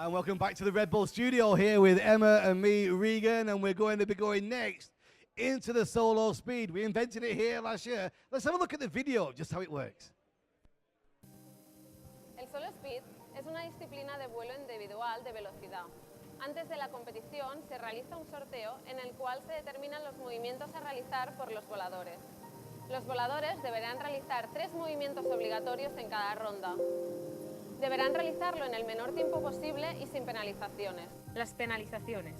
And welcome back to the Red Bull studio here with Emma and me, Regan, and we're going to be going next into the solo speed. We invented it here last year. Let's have a look at the video of just how it works. El solo speed es una disciplina de vuelo individual de velocidad. Antes de la competición se realiza un sorteo en el cual se determinan los movimientos a realizar por los voladores. Los voladores deberán realizar 3 movimientos obligatorios en cada ronda. Deberán realizarlo en el menor tiempo posible y sin penalizaciones. Las penalizaciones.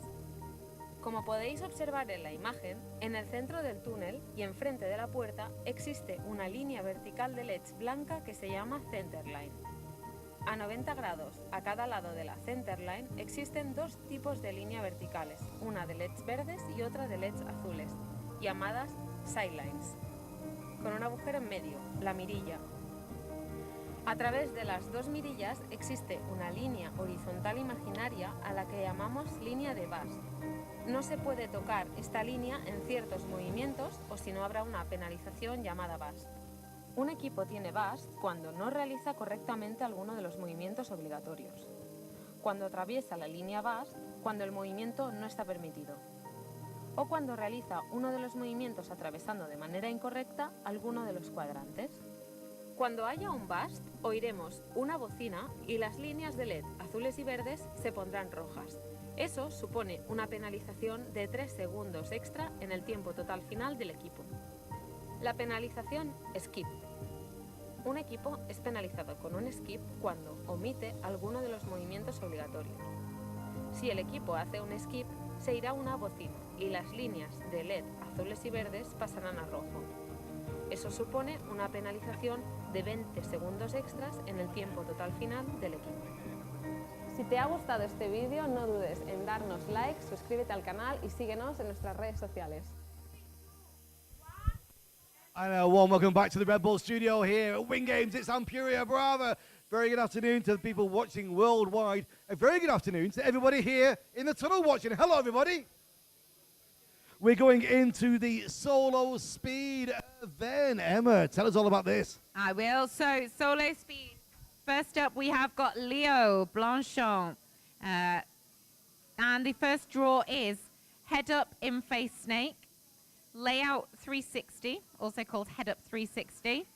Como podéis observar en la imagen, en el centro del túnel y enfrente de la puerta existe una línea vertical de LEDs blanca que se llama Centerline. A 90 grados a cada lado de la Centerline existen 2 tipos de línea verticales, una de LEDs verdes y otra de LEDs azules, llamadas sidelines, con un agujero en medio, la mirilla. A través de las 2 mirillas existe una línea horizontal imaginaria a la que llamamos línea de Bass. No se puede tocar esta línea en ciertos movimientos o si no habrá una penalización llamada Bass. Un equipo tiene Bass cuando no realiza correctamente alguno de los movimientos obligatorios, cuando atraviesa la línea Bass cuando el movimiento no está permitido, o cuando realiza uno de los movimientos atravesando de manera incorrecta alguno de los cuadrantes. Cuando haya un bust, oiremos una bocina y las líneas de LED azules y verdes se pondrán rojas. Eso supone una penalización de 3 segundos extra en el tiempo total final del equipo. La penalización skip. Un equipo es penalizado con un skip cuando omite alguno de los movimientos obligatorios. Si el equipo hace un skip, se irá una bocina y las líneas de LED azules y verdes pasarán a rojo. Eso supone una penalización de 20 segundos extras en el tiempo total final del equipo. Si te ha gustado este vídeo, no dudes en darnos like, suscríbete al canal y síguenos en nuestras redes sociales. And a warm welcome back to the Red Bull studio here at Wing Games. It's Ampuria Brava. Very good afternoon to the people watching worldwide. A very good afternoon to everybody here in the tunnel watching. Hello, everybody. We're going into the solo speed then. Emma, tell us all about this. I will. So, solo speed. First up, we have got Leo Blanchon. And the first draw is head up in face snake, layout 360, also called head up 360,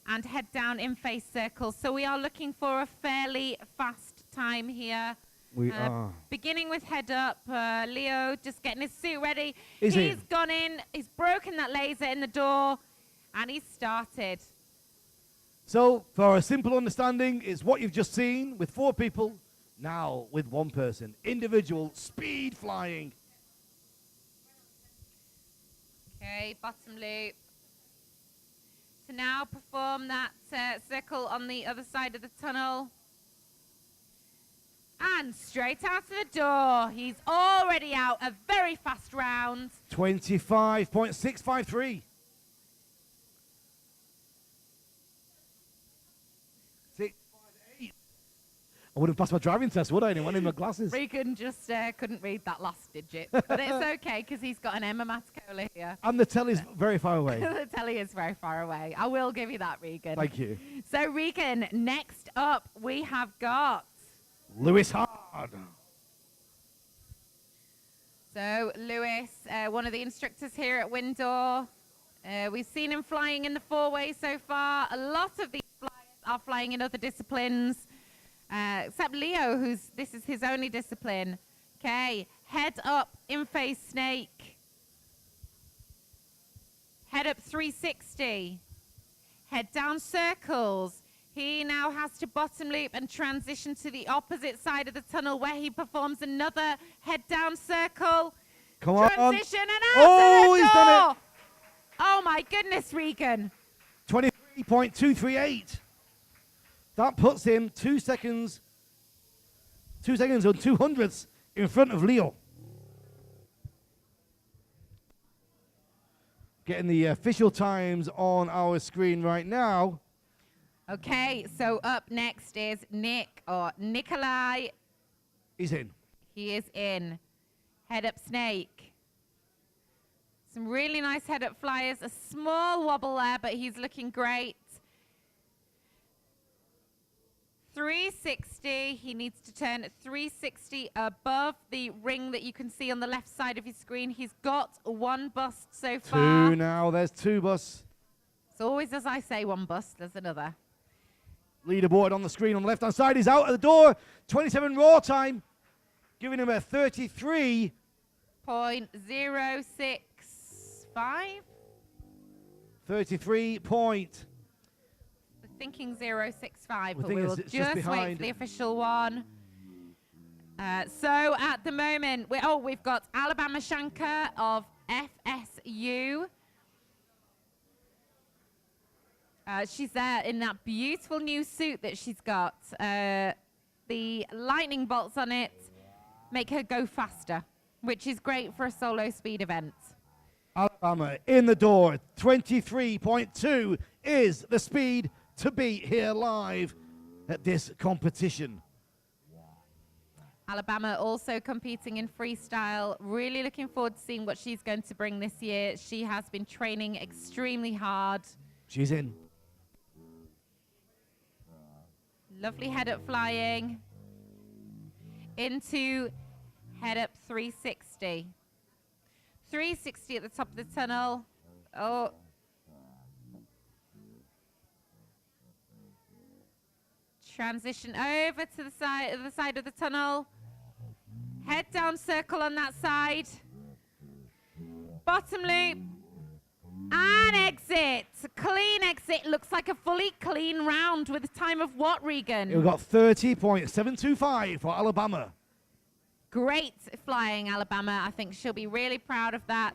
and head down in face circle. So we are looking for a fairly fast time here. We are. Beginning with head up, Leo just getting his suit ready. He's gone in, he's broken that laser in the door, and he's started. So, for a simple understanding, it's what you've just seen with 4 people, now with 1 person. Individual speed flying. Okay, bottom loop. To now perform that circle on the other side of the tunnel. And straight out of the door. He's already out, a very fast round. 25.653. 658. I wouldn't pass my driving test, would I? I didn't want in my glasses. Regan just couldn't read that last digit. But it's okay, because he's got an Emma Matcola here. And the telly's very far away. The telly is very far away. I will give you that, Regan. Thank you. So, Regan, next up, we have got Lewis Hard. So Lewis, one of the instructors here at Windor. We've seen him flying in the 4-way so far. A lot of these flyers are flying in other disciplines, except Leo, this is his only discipline. Okay, head up in face snake. Head up 360. Head down circles. He now has to bottom loop and transition to the opposite side of the tunnel where he performs another head down circle. Come on. Transition and out Oh, to the he's door. done it. Oh my goodness, Regan. 23.238. That puts him 2 seconds and 200ths in front of Leo. Getting the official times on our screen right now. Okay, so up next is Nikolai. He's in. He is in. Head up snake. Some really nice head up flyers. A small wobble there, but he's looking great. 360. He needs to turn 360 above the ring that you can see on the left side of your screen. He's got one bust so far. Two now. There's two busts. It's always as I say, one bust, there's another. Leaderboard on the screen on the left-hand side is out at the door. 27 raw time, giving him a 33.065. 33 point. We're thinking 065, We're but we thinking will it's just just wait behind. for the official one. So at the moment, we've got Alabama Shankar of FSU. She's there in that beautiful new suit that she's got. The lightning bolts on it make her go faster, which is great for a solo speed event. Alabama in the door. 23.2 is the speed to beat here live at this competition. Alabama also competing in freestyle. Really looking forward to seeing what she's going to bring this year. She has been training extremely hard. She's in. Lovely head-up flying into head-up 360. 360 at the top of the tunnel. Oh. Transition over to the side of the tunnel. Head down circle on that side. Bottom loop. And exit. Clean exit. Looks like a fully clean round with a time of what, Regan? We've got 30.725 for Alabama. Great flying, Alabama. I think she'll be really proud of that.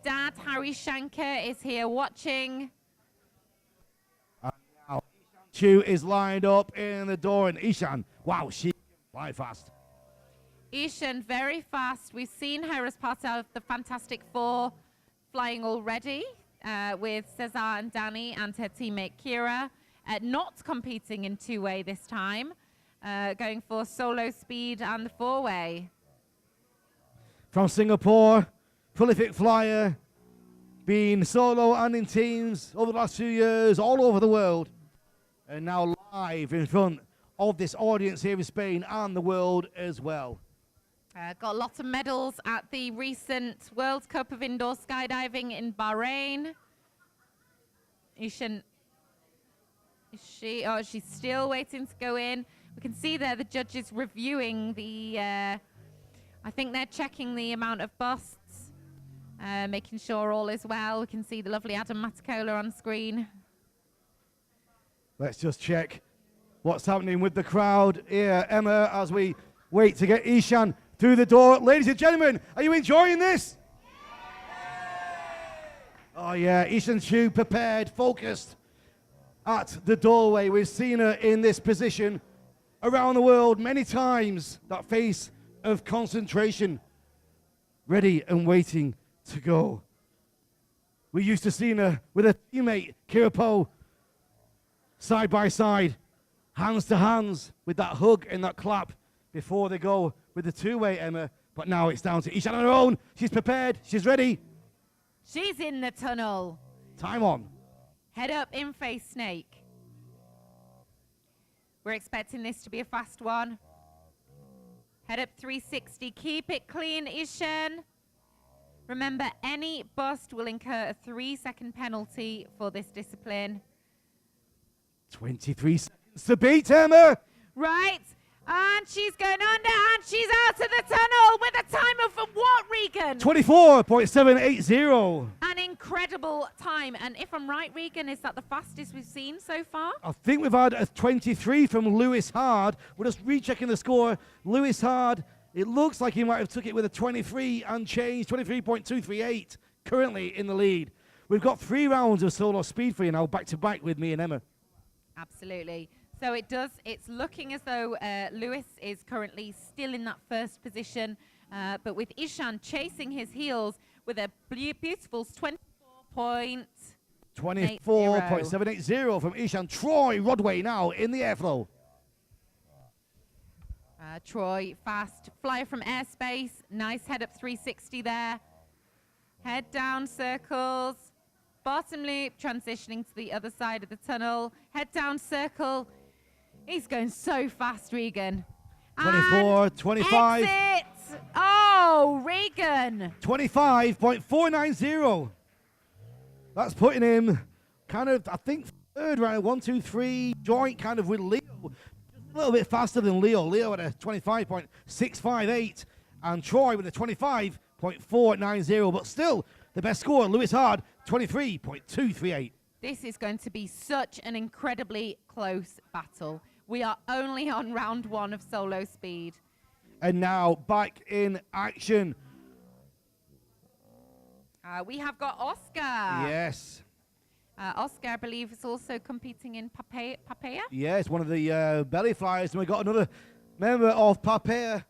Dad, Harry Shankar, is here watching. Now, Chu is lined up in the door, and Ishan, wow, she can fly fast. Ishan, very fast. We've seen her as part of the Fantastic Four flying already with Cesar and Danny and her teammate Kira. Not competing in two-way this time. Going for solo speed and the four-way. From Singapore, prolific flyer, been solo and in teams over the last 2 years, all over the world, and now live in front of this audience here in Spain and the world as well. Got lots of medals at the recent World Cup of Indoor Skydiving in Bahrain. Ishan, she's still waiting to go in. We can see there the judges reviewing the, I think they're checking the amount of busts, making sure all is well. We can see the lovely Adam Matacola on screen. Let's just check what's happening with the crowd here, Emma, as we wait to get Ishan through the door. Ladies and gentlemen, are you enjoying this? Oh yeah, Ishan Chu prepared, focused at the doorway. We've seen her in this position around the world many times, that face of concentration, ready and waiting to go. We used to see her with her teammate, Kira Po, side by side, hands to hands, with that hug and that clap before they go with the two-way, Emma. But now it's down to Ishan on her own. She's prepared. She's ready. She's in the tunnel. Time on. Head up in face snake. We're expecting this to be a fast one. Head up 360. Keep it clean, Ishan. Remember, any bust will incur a 3-second penalty for this discipline. 23 seconds to beat, Emma. Right. And she's going under, and she's out of the tunnel with a time of what, Regan? 24.780. An incredible time. And if I'm right, Regan, is that the fastest we've seen so far? I think we've had a 23 from Lewis Hard. We're just rechecking the score. Lewis Hard, it looks like he might have took it with a 23 and changed, 23.238, currently in the lead. We've got 3 rounds of solo speed for you now, back to back with me and Emma. Absolutely. So it's looking as though Lewis is currently still in that first position, but with Ishan chasing his heels with a beautiful 24.780 from Ishan. Troy Rodway now in the airflow. Troy, fast flyer from airspace. Nice head up 360 there. Head down circles. Bottom loop, transitioning to the other side of the tunnel. Head down circle He's going so fast, Regan. 24, And 25. Exit. Oh, Regan. 25.490. That's putting him kind of, I think, third round. 1, 2, 3, joint kind of with Leo. Just a little bit faster than Leo. Leo at a 25.658. And Troy with a 25.490. But still, the best score, Lewis Hard, 23.238. This is going to be such an incredibly close battle. We are only on round 1 of solo speed. And now back in action. We have got Oscar. Yes. Oscar, I believe, is also competing in Papaya. Yes, one of the belly flyers. And we got another member of Papaya.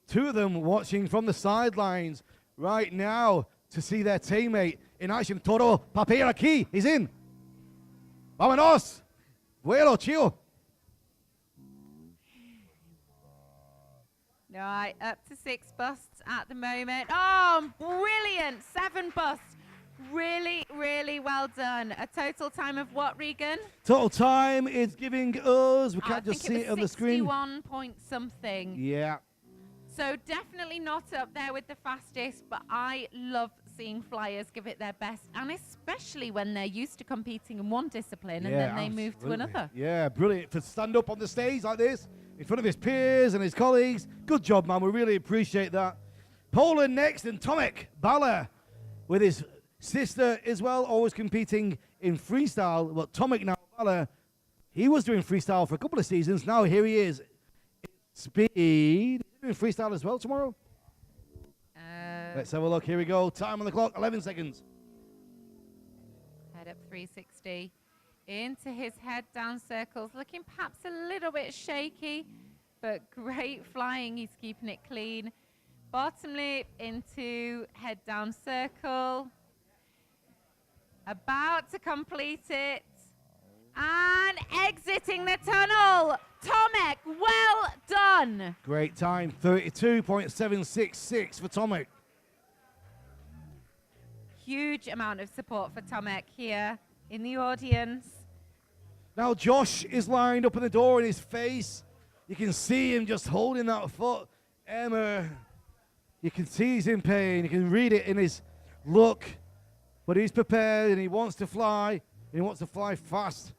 2 of them watching from the sidelines right now to see their teammate in action. Toro Papaya aquí. He's in. Vámonos. Vuelo, chill. Right, up to 6 busts at the moment. Oh, brilliant. 7 busts. Really, really well done. A total time of what, Regan? Total time is giving us, we I can't just think see it on the screen. 61 point something. Yeah. So definitely not up there with the fastest, but I love seeing flyers give it their best, and especially when they're used to competing in one discipline and then they move to absolutely. another. Yeah, brilliant. To stand up on the stage like this, in front of his peers and his colleagues. Good job, man. We really appreciate that. Poland next, and Tomek Bala with his sister as well, always competing in freestyle. But Tomek now, Bala, he was doing freestyle for a couple of seasons. Now here he is. Speed. Doing freestyle as well tomorrow? Let's have a look. Here we go. Time on the clock, 11 seconds. Head up 360 into his head down circles, looking perhaps a little bit shaky, but great flying. He's keeping it clean. Bottom lip into head down circle. About to complete it. And exiting the tunnel. Tomek, well done. Great time. 32.766 for Tomek. Huge amount of support for Tomek here in the audience. Now Josh is lined up in the door in his face. You can see him just holding that foot. Emma, you can see he's in pain. You can read it in his look. But he's prepared and he wants to fly. And he wants to fly fast.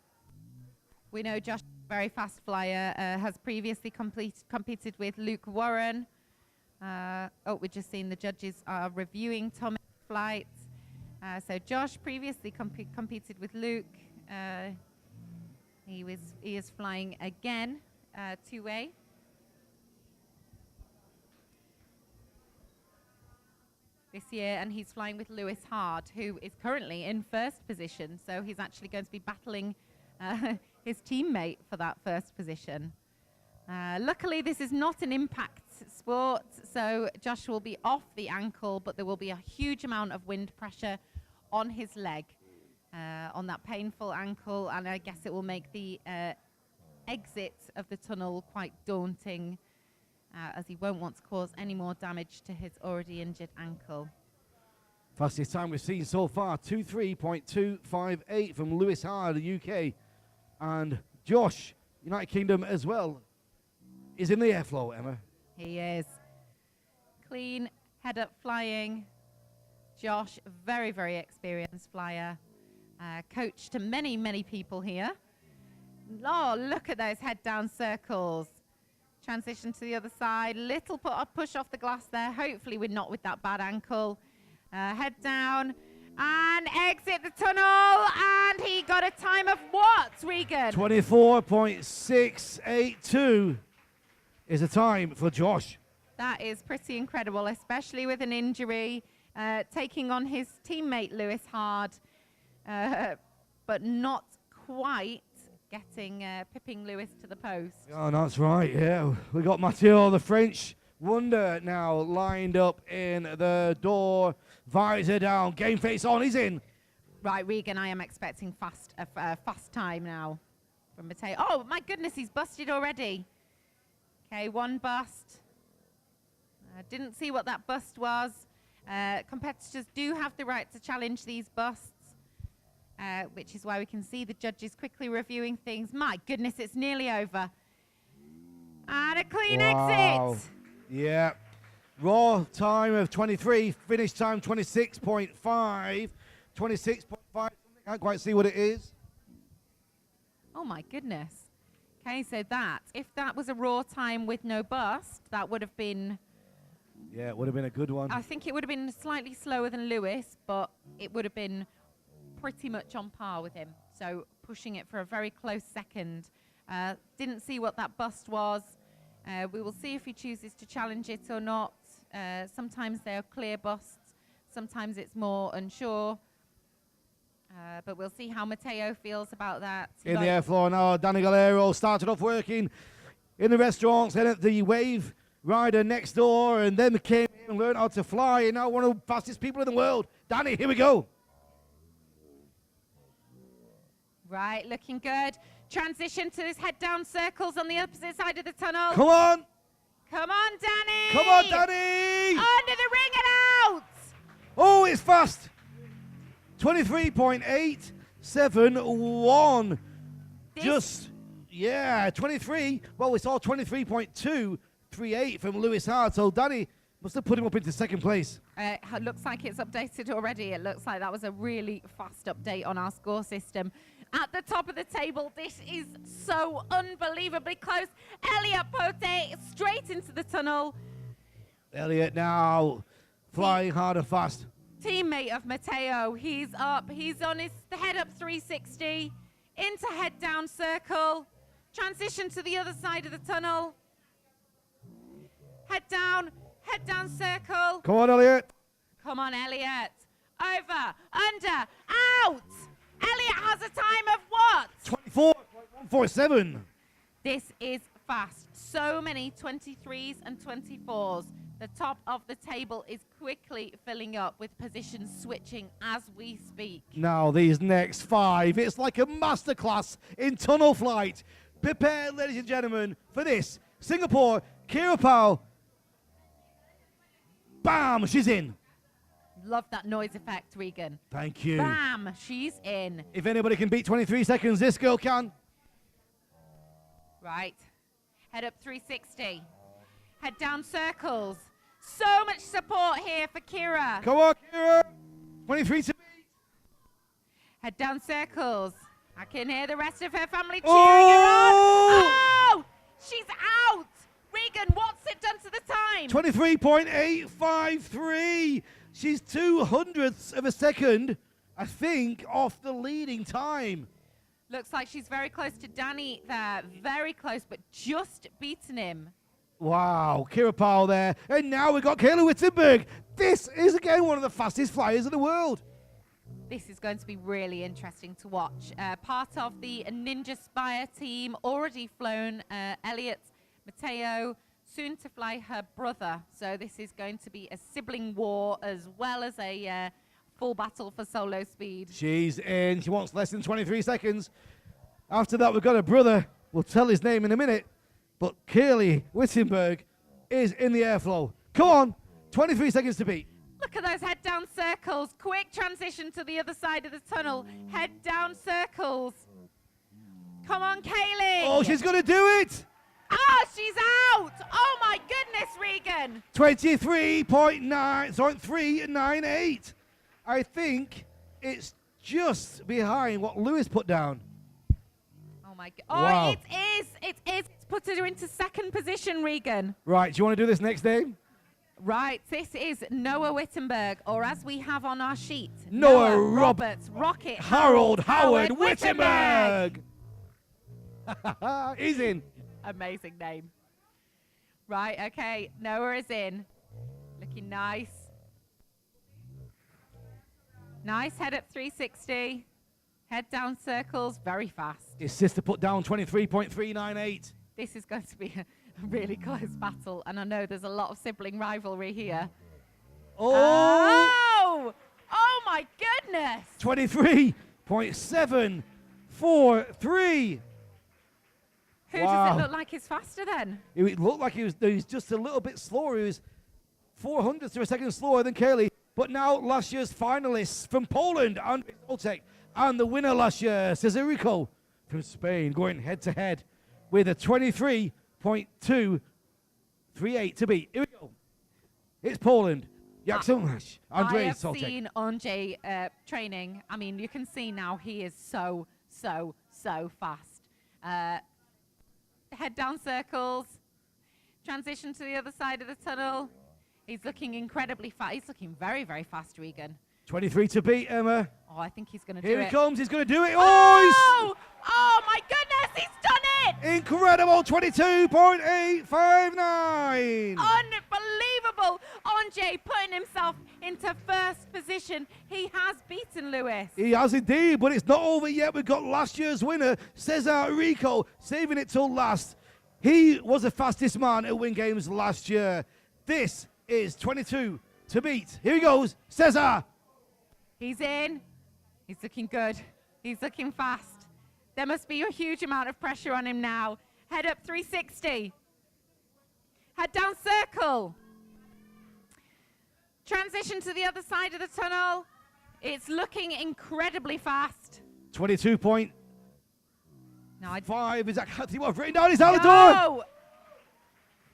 We know Josh, very fast flyer, has previously competed with Luke Warren. We're just seeing the judges are reviewing Tomek's flight. So Josh previously competed with Luke. He is flying again, 2A. This year, and he's flying with Lewis Hard, who is currently in first position. So he's actually going to be battling his teammate for that first position. Luckily, this is not an impact sport, so Josh will be off the ankle, but there will be a huge amount of wind pressure on his leg, on that painful ankle, and I guess it will make the exit of the tunnel quite daunting, as he won't want to cause any more damage to his already injured ankle. Fastest time we've seen so far, 23.258 from Lewis Hard, the UK. And Josh, United Kingdom as well, is in the airflow, Emma. He is. Clean, head-up flying. Josh, very, very experienced flyer. Coach to many, many people here. Oh, look at those head-down circles. Transition to the other side. Little push off the glass there. Hopefully we're not with that bad ankle. Head down. And exit the tunnel. And he got a time of what, Regan? 24.682 is the time for Josh. That is pretty incredible, especially with an injury. Taking on his teammate, Lewis Hard. But not quite getting pipping Lewis to the post. Oh, that's right, yeah. We got Matteo, the French wonder, now lined up in the door. Visor down, game face on, he's in. Right, Regan, I am expecting fast time now from Matteo. Oh, my goodness, he's busted already. Okay, one bust. Didn't see what that bust was. Competitors do have the right to challenge these busts. which is why we can see the judges quickly reviewing things. My goodness, it's nearly over. And a clean exit. Yeah. Raw time of 23, finish time 26.5. 26.5, can't quite see what it is. Oh my goodness. Okay, so if that was a raw time with no bust, that would have been, Yeah, it would have been a good one. I think it would have been slightly slower than Lewis, but it would have been pretty much on par with him. So pushing it for a very close second. Didn't see what that bust was. We will see if he chooses to challenge it or not. Sometimes they are clear busts. Sometimes it's more unsure. But we'll see how Matteo feels about that. In the airflow now, Danny Galero started off working in the restaurants, then at the Wave Rider next door, and then came in and learned how to fly, and now one of the fastest people in the world. Danny, here we go. Right, looking good. Transition to his head down circles on the opposite side of the tunnel. Come on. Come on, Danny. Come on, Danny. Under the ring and out. Oh, it's fast. 23.871. Just, yeah, 23. Well, we saw 23.238 from Lewis Hart. So Danny must have put him up into second place. Looks like it's updated already. It looks like that was a really fast update on our score system. At the top of the table, this is so unbelievably close. Elliot Pote straight into the tunnel. Elliot now flying hard and fast. Teammate of Matteo, he's up. He's on his head up 360 into head down circle. Transition to the other side of the tunnel. Head down circle. Come on, Elliot. Come on, Elliot. Over, under, out. Elliot has a time of what? 24.147. This is fast. So many 23s and 24s. The top of the table is quickly filling up with positions switching as we speak. Now these next 5, it's like a masterclass in tunnel flight. Prepare, ladies and gentlemen, for this. Singapore, Kira Powell. Bam, she's in. Love that noise effect, Regan. Thank you. Bam, she's in. If anybody can beat 23 seconds, this girl can. Right. Head up 360. Head down circles. So much support here for Kira. Come on, Kira. 23 to beat. Head down circles. I can hear the rest of her family cheering Oh! her on. Oh! She's out. Regan, what's it done to the time? 23.853. She's 200ths of a second, I think, off the leading time. Looks like she's very close to Danny there. Very close, but just beaten him. Wow, Kira Powell there. And now we've got Kayla Wittenberg. This is, again, one of the fastest flyers in the world. This is going to be really interesting to watch. Part of the Ninja Spire team, already flown Elliot, Matteo, soon to fly her brother. So this is going to be a sibling war as well as a full battle for solo speed. She's in. She wants less than 23 seconds. After that, we've got her brother. We'll tell his name in a minute. But Kaylee Wittenberg is in the airflow. Come on. 23 seconds to beat. Look at those head down circles. Quick transition to the other side of the tunnel. Head down circles. Come on, Kaylee. Oh, she's going to do it. Ah, she's out. Oh, my goodness, Regan. 398. I think it's just behind what Lewis put down. Oh, my God. Oh, Wow. it is. It is. It's put her into second position, Regan. Right, do you want to do this next name? Right, this is Noah Wittenberg, or as we have on our sheet, Noah Roberts Rocket Harold Howard Wittenberg. He's in. Amazing name. Right, okay, Noah is in. Looking nice. Nice head up 360. Head down circles, very fast. His sister put down 23.398. This is going to be a really close battle, and I know there's a lot of sibling rivalry here. Oh! Oh my goodness! 23.743. Who Wow. does it look like is faster then? It looked like he was just a little bit slower. He was 400ths of a second slower than Kaylee. But now last year's finalists from Poland, Andrzej Zoltek, And the winner last year, Cesarico from Spain, going head-to-head with a 23.238 to beat. Here we go. It's Poland. Jackson Lash. Andrzej I have Soltek. seen Andrzej training. I mean, you can see now he is so fast. Head down circles. Transition to the other side of the tunnel. He's looking incredibly fast. He's looking very fast, Regan. 23 to beat, Emma. Oh, I think he's going to do it. Here he comes. He's going to do it. Oh! Oh, my goodness. He's done it. Incredible. 22.859. Unbelievable. Andrzej putting himself into first position. He has beaten Lewis. He has indeed, but it's not over yet. We've got last year's winner, Cesar Rico, saving it till last. He was the fastest man at Win Games last year. This is 22 to beat. Here he goes, Cesar. He's in. He's looking good. He's looking fast. There must be a huge amount of pressure on him now. Head up 360. Head down circle. Transition to the other side of the tunnel. It's looking incredibly fast. 22.5 No, is that what I've written down? He's out the door. no!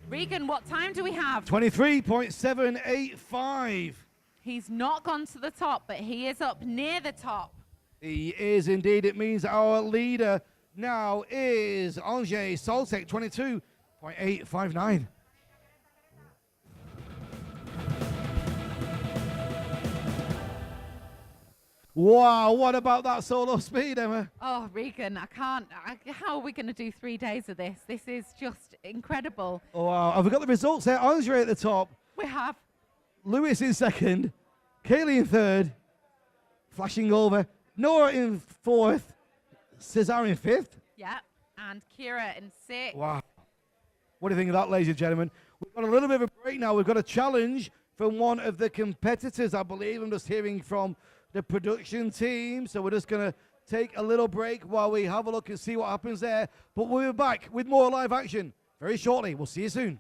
Regan, what time do we have? 23.785. He's not gone to the top, but he is up near the top. He is indeed. It means our leader now is Andrzej Soltek, 22.859. Wow, what about that solo speed, Emma? Oh, Regan, I can't. How are we going to do 3 days of this? This is just incredible. Oh, wow. Have we got the results there? Andrzej at the top. We have. Lewis in second. Kaylee in third. Flashing over. Noah in fourth. Cesar in fifth. Yeah. And Kira in sixth. Wow. What do you think of that, ladies and gentlemen? We've got a little bit of a break now. We've got a challenge from one of the competitors, I believe. I'm just hearing from the production team. So we're just going to take a little break while we have a look and see what happens there. But we'll be back with more live action very shortly. We'll see you soon.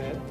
ahead.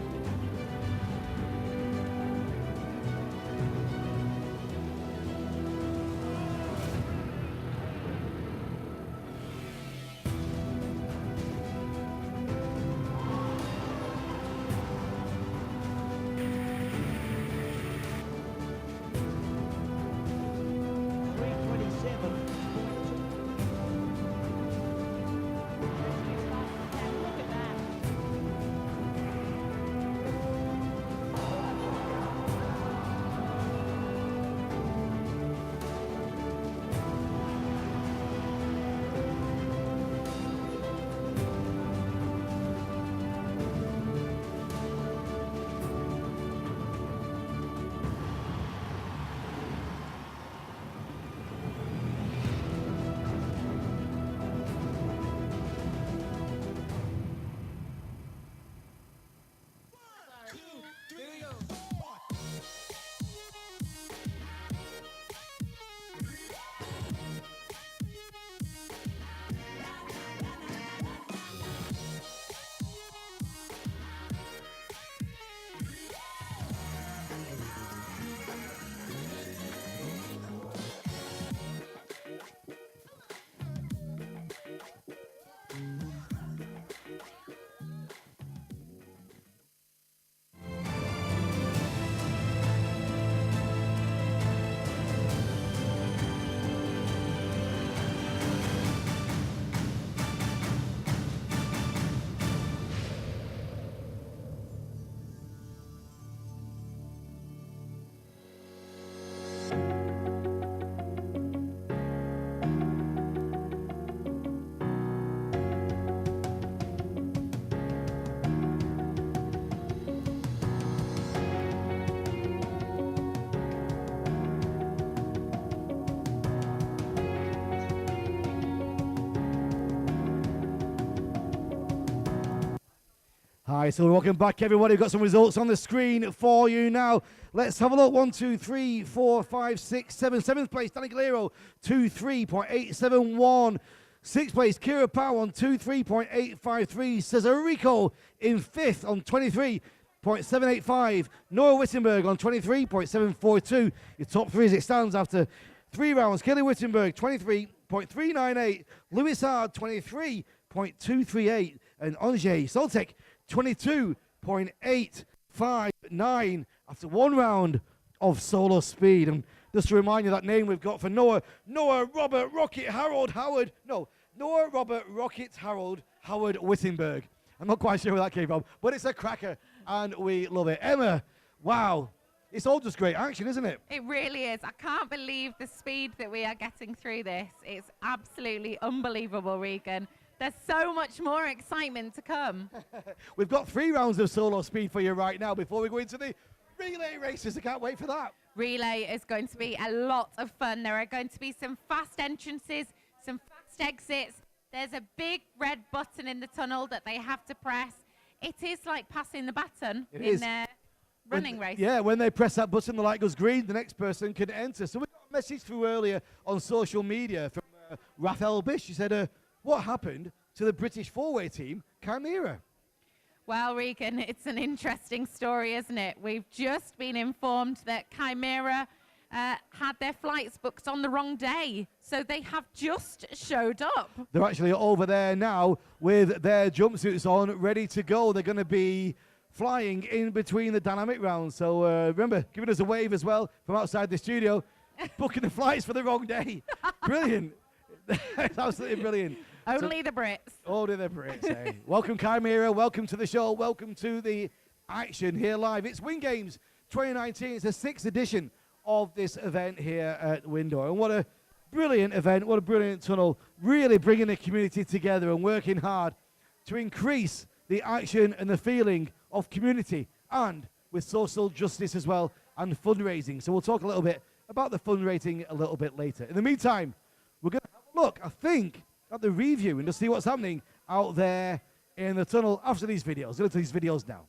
Hi, so welcome back, everybody. We've got some results on the screen for you now. Let's have a look. 1, 2, 3, 4, 5, 6, 7. 7th place, Danny Galero, 23.871. 6th place, Kira Pow on 23.853. Cesar Rico in 5th on 23.785. Noah Wittenberg on 23.742. Your top three as it stands after 3 rounds. Kelly Wittenberg, 23.398. Lewis Hard, 23.238. And Andrzej Soltek, 22.859 after 1 round of solo speed. And just to remind you that name we've got for Noah Robert Rocket Harold Howard. No, Noah Robert Rocket Harold Howard Wittenberg. I'm not quite sure where that came from, but it's a cracker and we love it. Emma, wow. It's all just great action, isn't it? It really is. I can't believe the speed that we are getting through this. It's absolutely unbelievable, Regan. There's so much more excitement to come. We've got 3 rounds of solo speed for you right now before we go into the relay races. I can't wait for that. Relay is going to be a lot of fun. There are going to be some fast entrances, some fast exits. There's a big red button in the tunnel that they have to press. It is like passing the baton in running race. Yeah, when they press that button, the light goes green, the next person can enter. So we got a message through earlier on social media from Raphael Bish. She said, what happened to the British four-way team, Chimera? Well, Regan, it's an interesting story, isn't it? We've just been informed that Chimera had their flights booked on the wrong day, so they have just showed up. They're actually over there now with their jumpsuits on, ready to go. They're going to be flying in between the dynamic rounds. So remember, giving us a wave as well from outside the studio, booking the flights for the wrong day. Brilliant. It's absolutely brilliant. Only the Brits. Only the Brits, eh? Welcome, Chimera. Welcome to the show. Welcome to the action here live. It's Wing Games 2019. It's the 6th edition of this event here at Windor. And what a brilliant event. What a brilliant tunnel. Really bringing the community together and working hard to increase the action and the feeling of community and with social justice as well and fundraising. So we'll talk a little bit about the fundraising a little bit later. In the meantime, we're going to have a look, I think, at the review and to see what's happening out there in the tunnel after these videos. Look at these videos now.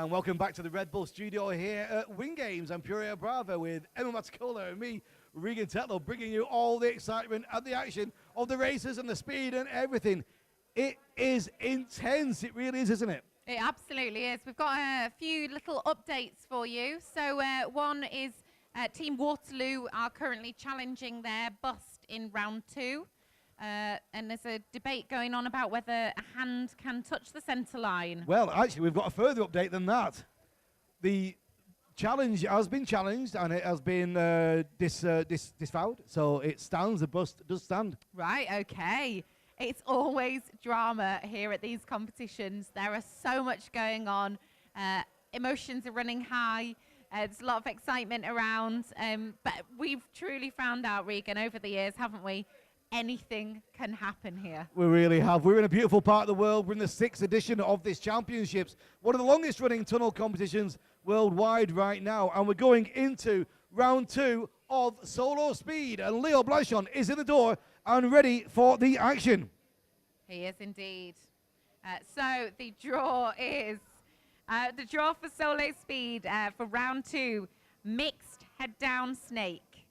And welcome back to the Red Bull studio here at Wing Games and Puria Brava with Emma Matacola and me, Regan Tetlow, bringing you all the excitement and the action of the races and the speed and everything. It is intense. It really is, isn't it? It absolutely is. We've got a few little updates for you. So one is Team Waterloo are currently challenging their bust in round 2. And there's a debate going on about whether a hand can touch the centre line. Well, actually, we've got a further update than that. The challenge has been challenged and it has been disavowed. So it stands, the bust does stand. Right, okay. It's always drama here at these competitions. There are so much going on. Emotions are running high. There's a lot of excitement around. But we've truly found out, Regan, over the years, haven't we? Anything can happen here. We really have. We're in a beautiful part of the world. We're in the 6th edition of this championships, one of the longest running tunnel competitions worldwide right now. And we're going into round 2 of solo speed. And Leo Blanchon is in the door and ready for the action. He is indeed. So the draw is, the draw for solo speed for round 2, mixed head down snake,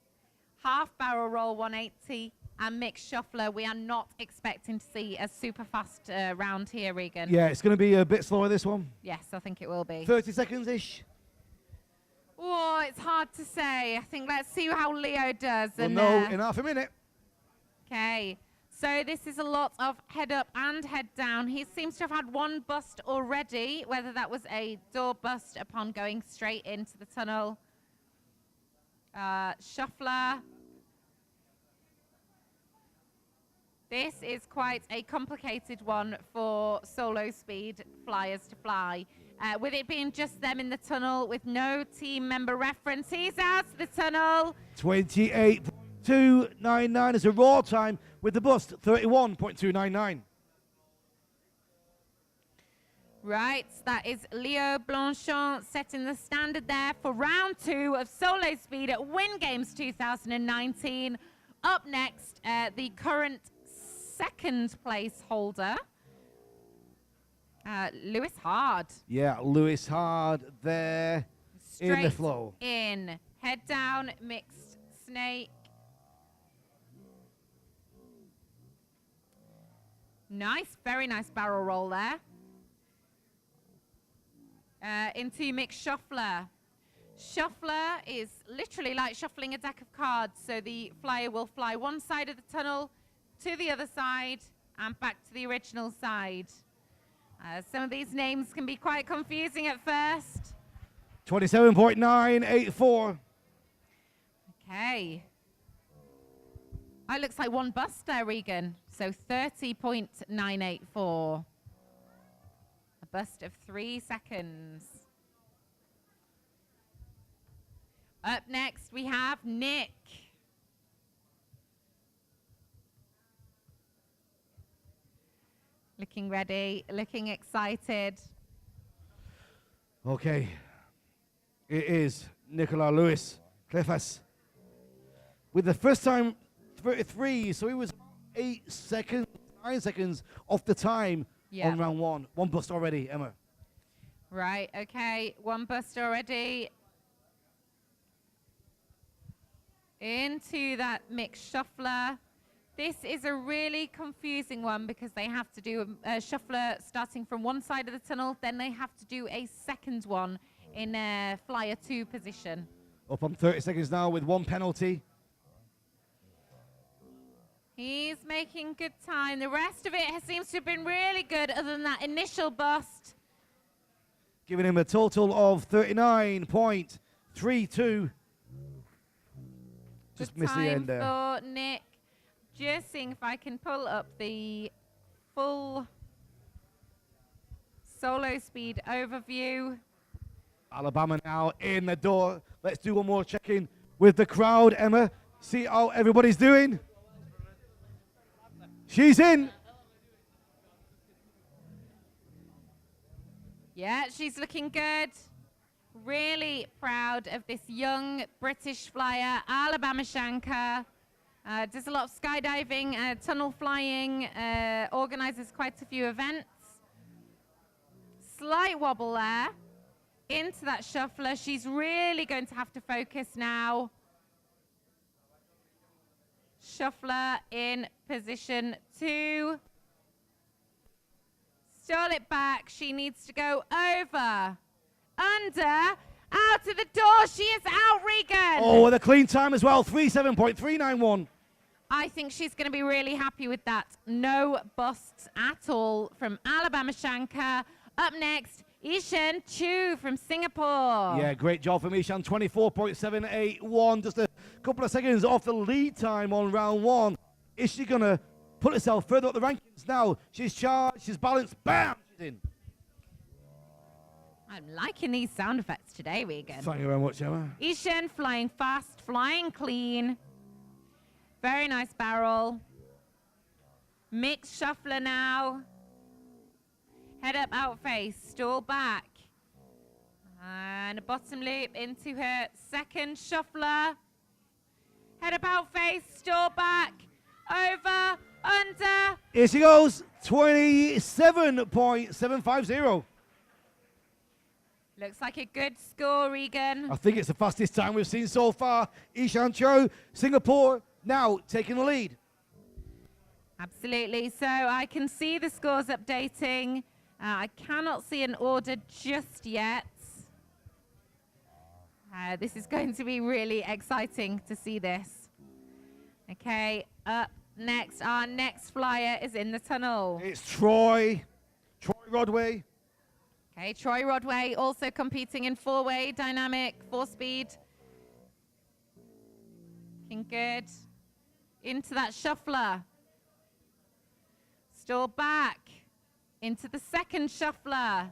half barrel roll 180, and mixed shuffler. We are not expecting to see a super fast round here, Regan. Yeah, it's going to be a bit slower, this one. Yes, I think it will be. 30 seconds-ish. Oh, it's hard to say. I think let's see how Leo does. We'll know in half a minute. Okay, so this is a lot of head up and head down. He seems to have had one bust already, whether that was a door bust upon going straight into the tunnel. Shuffler. This is quite a complicated one for solo speed flyers to fly. With it being just them in the tunnel with no team member reference, he's out of the tunnel. 28.299 is a raw time with the bust, 31.299. Right, that is Leo Blanchon setting the standard there for round 2 of solo speed at Win Games 2019. Up next, the current 2nd place holder, Lewis Hard. Yeah, Lewis Hard there in the flow. In, head down, mixed snake. Nice, very nice barrel roll there. Into mixed shuffler. Shuffler is literally like shuffling a deck of cards. So the flyer will fly one side of the tunnel to the other side and back to the original side. Some of these names can be quite confusing at first. 27.984. Okay. It looks like one bust there, Regan. So 30.984. A bust of 3 seconds. Up next, we have Nick. Looking ready, looking excited. Okay. It is Nicola Lewis Clefas with the first time 33, so he was 9 seconds off the time on round 1. One bust already, Emma. Right, okay, one bust already. Into that mixed shuffler. This is a really confusing one because they have to do a shuffler starting from one side of the tunnel, then they have to do a second one in a flyer 2 position. Up on 30 seconds now with one penalty. He's making good time. The rest of it seems to have been really good other than that initial bust. Giving him a total of 39.32. Just missed the end there. For Nick. Just seeing if I can pull up the full solo speed overview. Alabama now in the door. Let's do one more check-in with the crowd, Emma. See how everybody's doing. She's in. Yeah, she's looking good. Really proud of this young British flyer, Alabama Shankar. Does a lot of skydiving, tunnel flying, organizes quite a few events. Slight wobble there. into that shuffler. She's really going to have to focus now. Shuffler in position 2. Stall it back. She needs to go over, under, out to the door. She is out, Regan. Oh, and a clean time as well, 3:7.391. I think she's going to be really happy with that. No busts at all from Alabama Shankar. Up next, Ishan Chu from Singapore. Yeah, great job from Ishan, 24.781. Just a couple of seconds off the lead time on round 1. Is she going to put herself further up the rankings now? She's charged, she's balanced, bam, she's in. I'm liking these sound effects today, Regan. Thank you very much, Emma. Ishan flying fast, flying clean. Very nice barrel. Mixed shuffler now. Head up, out face, stall back. And a bottom loop into her second shuffler. Head up, out face, stall back. Over, under. Here she goes, 27.750. Looks like a good score, Regan. I think it's the fastest time we've seen so far. Ishan Cho, Singapore, now taking the lead. Absolutely. So I can see the scores updating. I cannot see an order just yet. This is going to be really exciting to see this. Okay, up next. Our next flyer is in the tunnel. It's Troy Rodway. Okay, Troy Rodway also competing in 4-way dynamic, 4-speed. Looking good. Into that shuffler. Stall back. Into the second shuffler.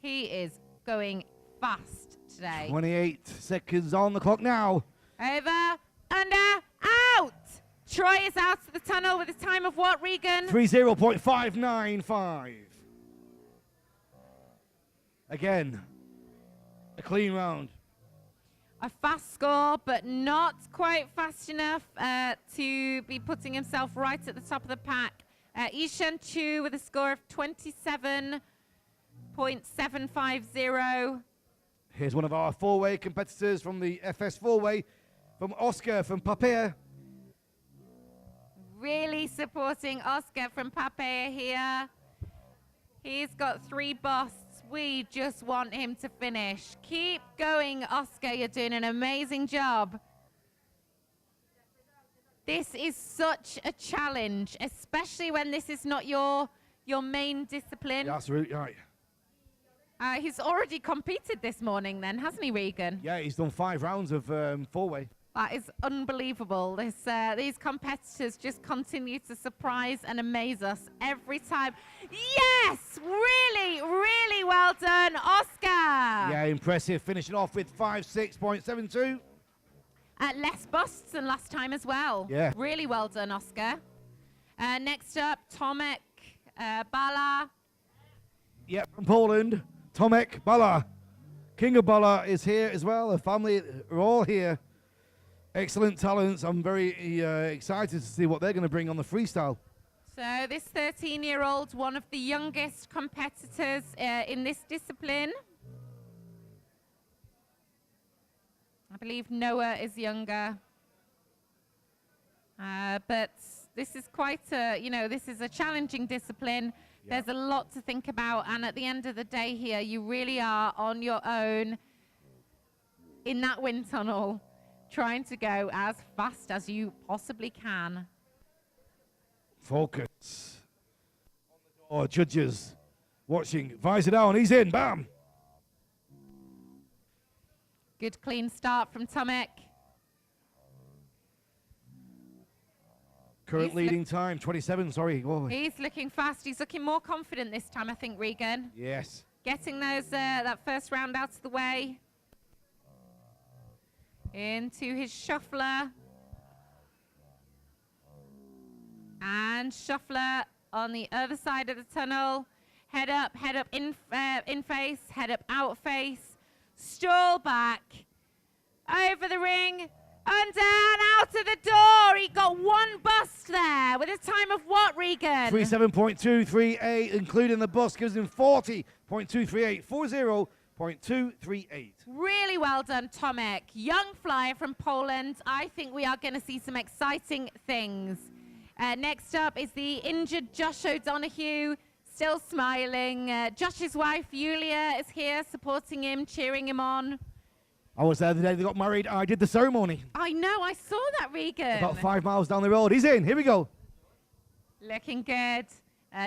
He is going fast today. 28 seconds on the clock now. Over, under, out. Troy is out of the tunnel with a time of what, Regan? 30.595. Again, a clean round. A fast score, but not quite fast enough to be putting himself right at the top of the pack. Ishan Chu with a score of 27.750. Here's one of our 4-way competitors from the FS 4-way, from Oscar from Papaya. Really supporting Oscar from Papaya here. He's got 3 busts. We just want him to finish. Keep going, Oscar. You're doing an amazing job. This is such a challenge, especially when this is not your main discipline. Yeah, that's really right. He's already competed this morning then, hasn't he, Regan? Yeah, he's done 5 rounds of 4-way. That is unbelievable. These competitors just continue to surprise and amaze us every time. Yes! Really, really well done, Oscar! Yeah, impressive. Finishing off with 5.6.72. Less busts than last time as well. Yeah. Really well done, Oscar. Next up, Tomek Bala. Yep, from Poland, Tomek Bala. King of Bala is here as well. The family are all here. Excellent talents. I'm very excited to see what they're going to bring on the freestyle. So this 13-year-old, one of the youngest competitors in this discipline. I believe Noah is younger. But this is quite a, this is a challenging discipline. Yeah. There's a lot to think about. And at the end of the day here, you really are on your own in that wind tunnel, trying to go as fast as you possibly can. Focus. Oh, judges watching. Visor down. He's in. Bam. Good clean start from Tomek. Current leading time, 27, sorry. Whoa. He's looking fast. He's looking more confident this time, I think, Regan. Yes. Getting those that first round out of the way. Into his shuffler. And shuffler on the other side of the tunnel. Head up in face, head up out face. Stall back. Over the ring. Under and out of the door. He got one bust there with a time of what, Regan? 37.238, including the bus, gives him 40.238. 40.238. Really well done, Tomek. Young flyer from Poland. I think we are going to see some exciting things. Next up is the injured Josh O'Donoghue, still smiling. Josh's wife, Yulia, is here supporting him, cheering him on. I was there the day they got married. I did the ceremony. I know, I saw that, Regan. About 5 miles down the road. He's in. Here we go. Looking good.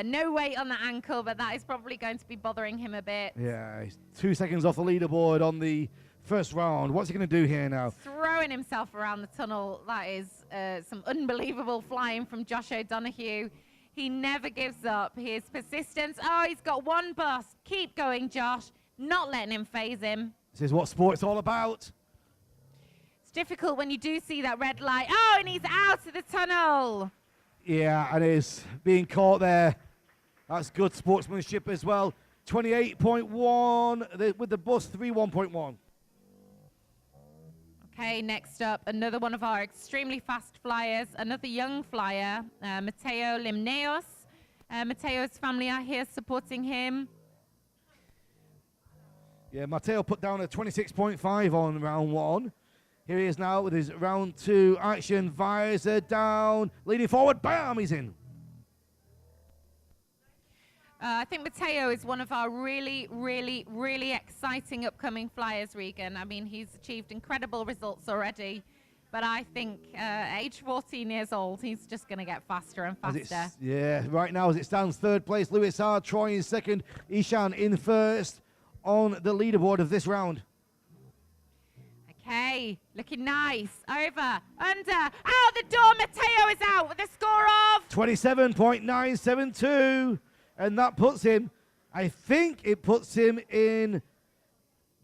No weight on the ankle, but that is probably going to be bothering him a bit. Yeah, he's 2 seconds off the leaderboard on the first round. What's he going to do here now? Throwing himself around the tunnel. That is some unbelievable flying from Josh O'Donoghue. He never gives up. He is persistent. Oh, he's got one bust. Keep going, Josh. Not letting him phase him. This is what sport's all about. It's difficult when you do see that red light. Oh, and he's out of the tunnel. Yeah, and he's being caught there. That's good sportsmanship as well. 28.1 with the bus, 31.1. Okay, next up, another one of our extremely fast flyers, another young flyer, Mateo Limneos. Mateo's family are here supporting him. Yeah, Matteo put down a 26.5 on round 1. Here he is now with his round 2 action. Visor down, leading forward. Bam, he's in. I think Mateo is one of our really, really, really exciting upcoming flyers, Regan. I mean, he's achieved incredible results already. But I think age 14 years old, he's just going to get faster and faster. Yeah, right now as it stands, 3rd place. Lewis R. Troy in 2nd. Ishan in 1st on the leaderboard of this round. Okay, looking nice. Over, under, out the door. Mateo is out with a score of 27.972. And that puts him, I think it puts him in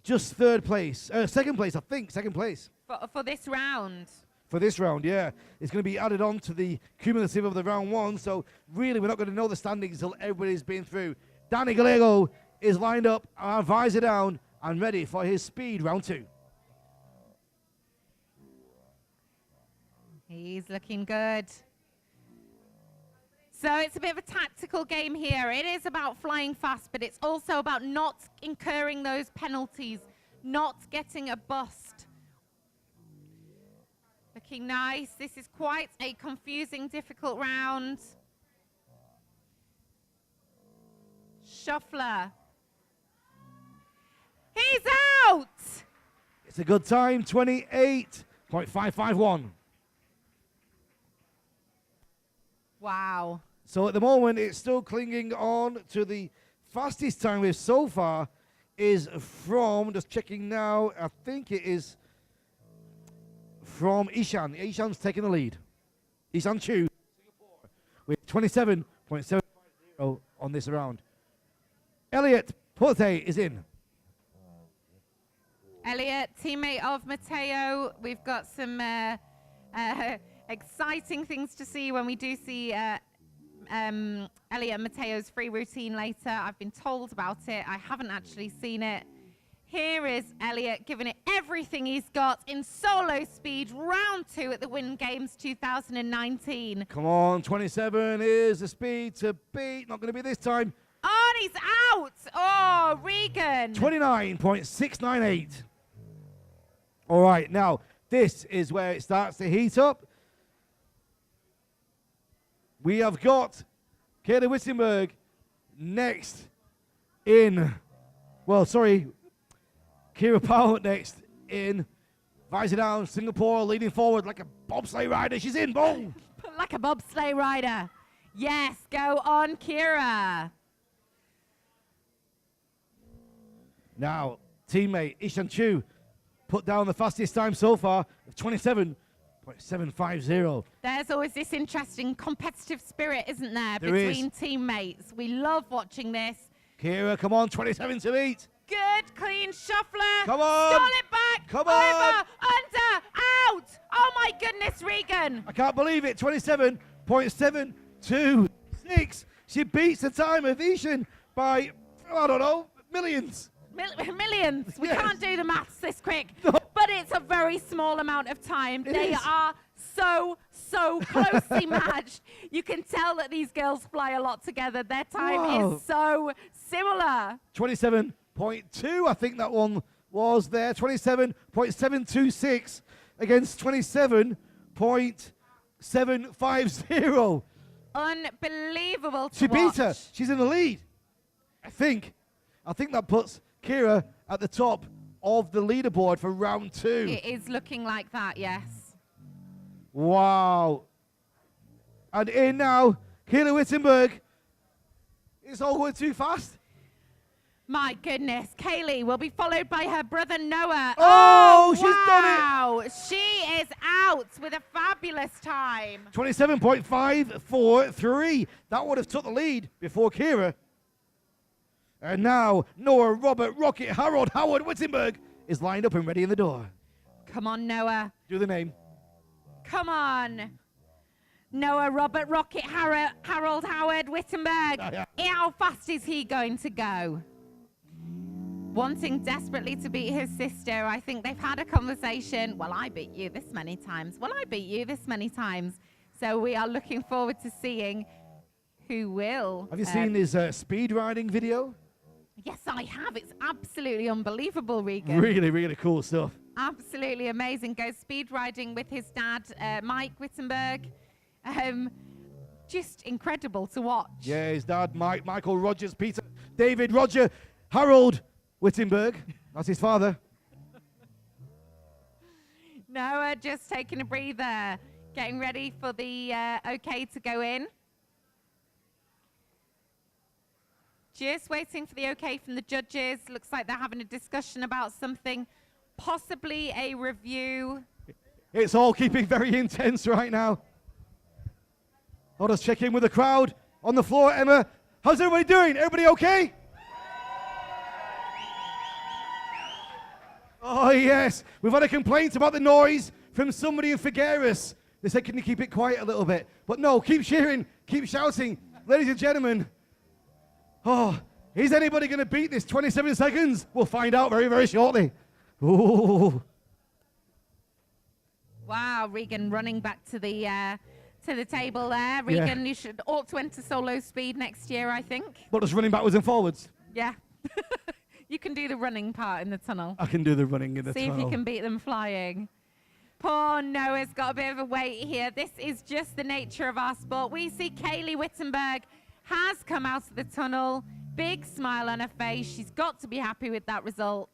just 3rd place. 2nd place, I think, 2nd place. For this round. For this round, yeah. It's going to be added on to the cumulative of the round 1. So really, we're not going to know the standings until everybody's been through. Danny Gallego is lined up, visor down, and ready for his speed round 2. He's looking good. So it's a bit of a tactical game here. It is about flying fast, but it's also about not incurring those penalties, not getting a bust. Looking nice. This is quite a confusing, difficult round. Shuffler. He's out! It's a good time, 28.551. Wow. So at the moment, it's still clinging on to the fastest time we've so far is from, just checking now, I think it is from Ishan. Ishan's taking the lead. Ishan Chu, Singapore, with 27.750 on this round. Elliot Porte is in. Elliot, teammate of Mateo. We've got some exciting things to see when we do see Elliot and Mateo's free routine later. I've been told about it. I haven't actually seen it. Here is Elliot giving it everything he's got in solo speed, round 2 at the Wind Games 2019. Come on, 27 is the speed to beat. Not going to be this time. Oh, and he's out. Oh, Regan. 29.698. All right, now this is where it starts to heat up. We have got Kayla Wittenberg next in, well, sorry, Kira Powell next in. Visor down, Singapore leading forward like a bobsleigh rider. She's in, boom! Like a bobsleigh rider. Yes, go on, Kira. Now, teammate Ishan Chu put down the fastest time so far of 27.750. There's always this interesting competitive spirit, isn't there, There between is. teammates. We love watching this. Kira, come on, 27 to beat. Good, clean shuffler. Come on. Stall it back. Come Over, on. under, out. Oh, my goodness, Regan. I can't believe it, 27.726. She beats the time of Ishan by, I don't know, millions. Millions. We Yes. can't do the maths this quick. No. but it's a very small amount of time. They are so closely matched. You can tell that these girls fly a lot together. Their time is so similar. 27.2, I think that one was there. 27.726 against 27.750. Unbelievable to She beat watch. her. She's in the lead. I think that puts Kira at the top of the leaderboard for round 2. It is looking like that, yes. Wow. And in now, Kayla Wittenberg. It's all going too fast. My goodness, Kaylee will be followed by her brother Noah. Oh, she's done it. Wow, she is out with a fabulous time. 27.543. That would have took the lead before Kira. And now, Noah, Robert, Rocket, Harold, Howard, Wittenberg is lined up and ready in the door. Come on, Noah. Do the name. Come on. Noah, Robert, Rocket, Harold, Howard, Wittenberg. How fast is he going to go? Wanting desperately to beat his sister. I think they've had a conversation. Well, I beat you this many times. Well, I beat you this many times. So we are looking forward to seeing who will. Have you seen his speed riding video? Yes, I have. It's absolutely unbelievable, Regan. Really, really cool stuff. Absolutely amazing. Goes speed riding with his dad, Mike Wittenberg. Just incredible to watch. Yeah, his dad, Mike, Michael Rogers, Peter, David, Roger, Harold Wittenberg. That's his father. Noah just taking a breather, getting ready for the okay to go in. Just waiting for the okay from the judges. Looks like they're having a discussion about something, possibly a review. It's all keeping very intense right now. Let us check in with the crowd on the floor. Emma, how's everybody doing? Everybody okay? Oh, yes. We've had a complaint about the noise from somebody in Figueres. They said, can you keep it quiet a little bit? But no, keep cheering, keep shouting. Ladies and gentlemen, is anybody going to beat this 27 seconds? We'll find out very, very shortly. Ooh. Wow, Regan running back to the table there. Regan, you ought to enter solo speed next year, I think. But just running backwards and forwards. Yeah. You can do the running part in the tunnel. I can do the running in the See tunnel. if you can beat them flying. Poor Noah's got a bit of a wait here. This is just the nature of our sport. We see Kaylee Wittenberg has come out of the tunnel. Big smile on her face. She's got to be happy with that result.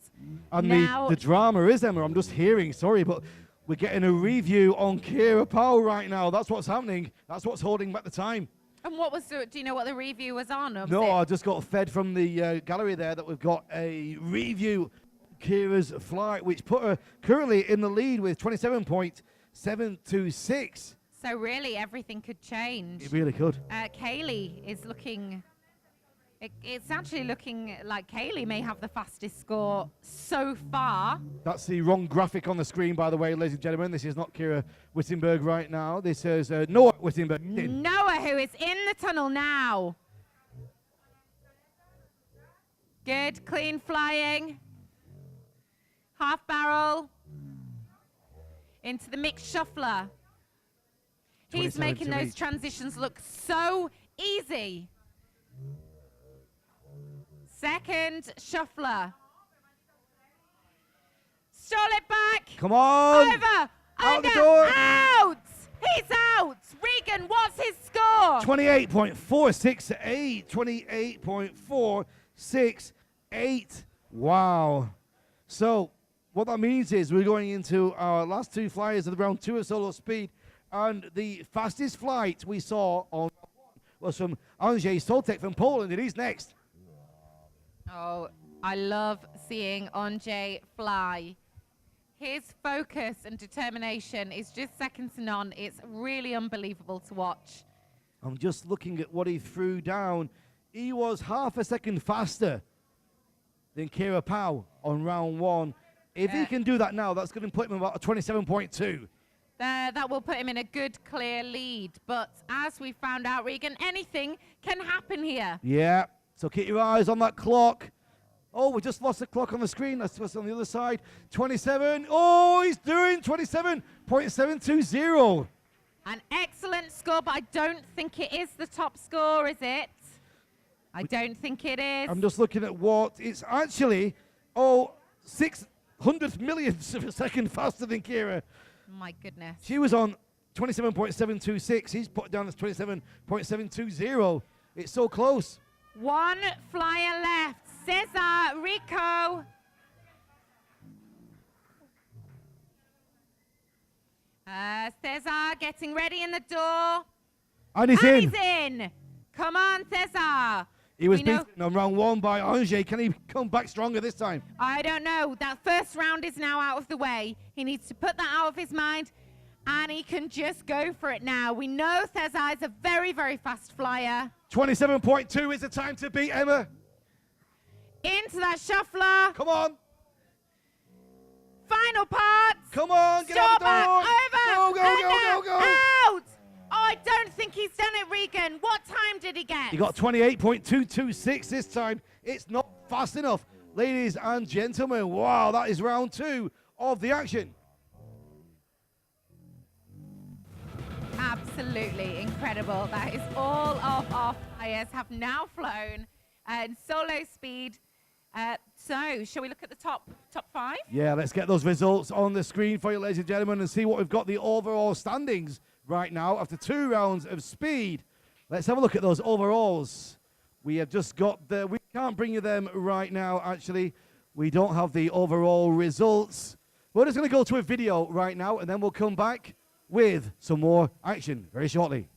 And now, the drama is, Emma, I'm just hearing, sorry, but we're getting a review on Kira Powell right now. That's what's happening. That's what's holding back the time. and what was do you know what the review was on? No, I just got fed from the gallery there that we've got a review Kira's flight, which put her currently in the lead with 27.726. So really, everything could change. It really could. Kaylee is looking. It's actually looking like Kaylee may have the fastest score so far. That's the wrong graphic on the screen, by the way, ladies and gentlemen. This is not Kira Wittenberg right now. This is Noah Wittenberg. Noah, who is in the tunnel now. Good, clean flying. Half barrel. Into the mixed shuffler. He's making those transitions look so easy. Second shuffler. Stall it back. Come on. Over. Out Under. the door. Out. He's out. Regan, what's his score? 28.468. 28.468. Wow. So what that means is we're going into our last two flyers of the round two of solo speed. And the fastest flight we saw on was from Andrzej Soltek from Poland, and he's next. Oh, I love seeing Andrzej fly. His focus and determination is just second to none. It's really unbelievable to watch. I'm just looking at what he threw down. He was half a second faster than Kira Powell on round one. If he can do that now, that's going to put him about a 27.2. That will put him in a good, clear lead. But as we found out, Regan, anything can happen here. Yeah, so keep your eyes on that clock. Oh, we just lost the clock on the screen. Let's just on the other side. 27. Oh, he's doing 27.720. An excellent score, but I don't think it is the top score, is it? I don't think it is. I'm just looking at what it's actually. 600 millionths of a second faster than Kira. My goodness. She was on 27.726. He's put down as 27.720. It's so close. One flyer left. Cesar, Rico. Cesar getting ready in the door. And he's and in. He's in. Come on, Cesar. He was We know- beaten on round 1 by Angers. Can he come back stronger this time? I don't know. That first round is now out of the way. He needs to put that out of his mind, and he can just go for it now. We know Cesar is a very, very fast flyer. 27.2 is the time to beat, Emma. Into that shuffler. Come on. Final parts. Come on. Get Stop out the door. over. Go, go, and go, go, go. Out. Oh, I don't think he's done it, Regan. What time did he get? He got 28.226 this time. It's not fast enough. Ladies and gentlemen, wow, that is round 2 of the action. Absolutely incredible. That is all of our flyers have now flown in solo speed. So, shall we look at the top 5? Yeah, let's get those results on the screen for you, ladies and gentlemen, and see what we've got the overall standings right now after 2 rounds of speed. Let's have a look at those overalls. We have just got we can't bring you them right now, actually. We don't have the overall results. We're just going to go to a video right now, and then we'll come back with some more action very shortly.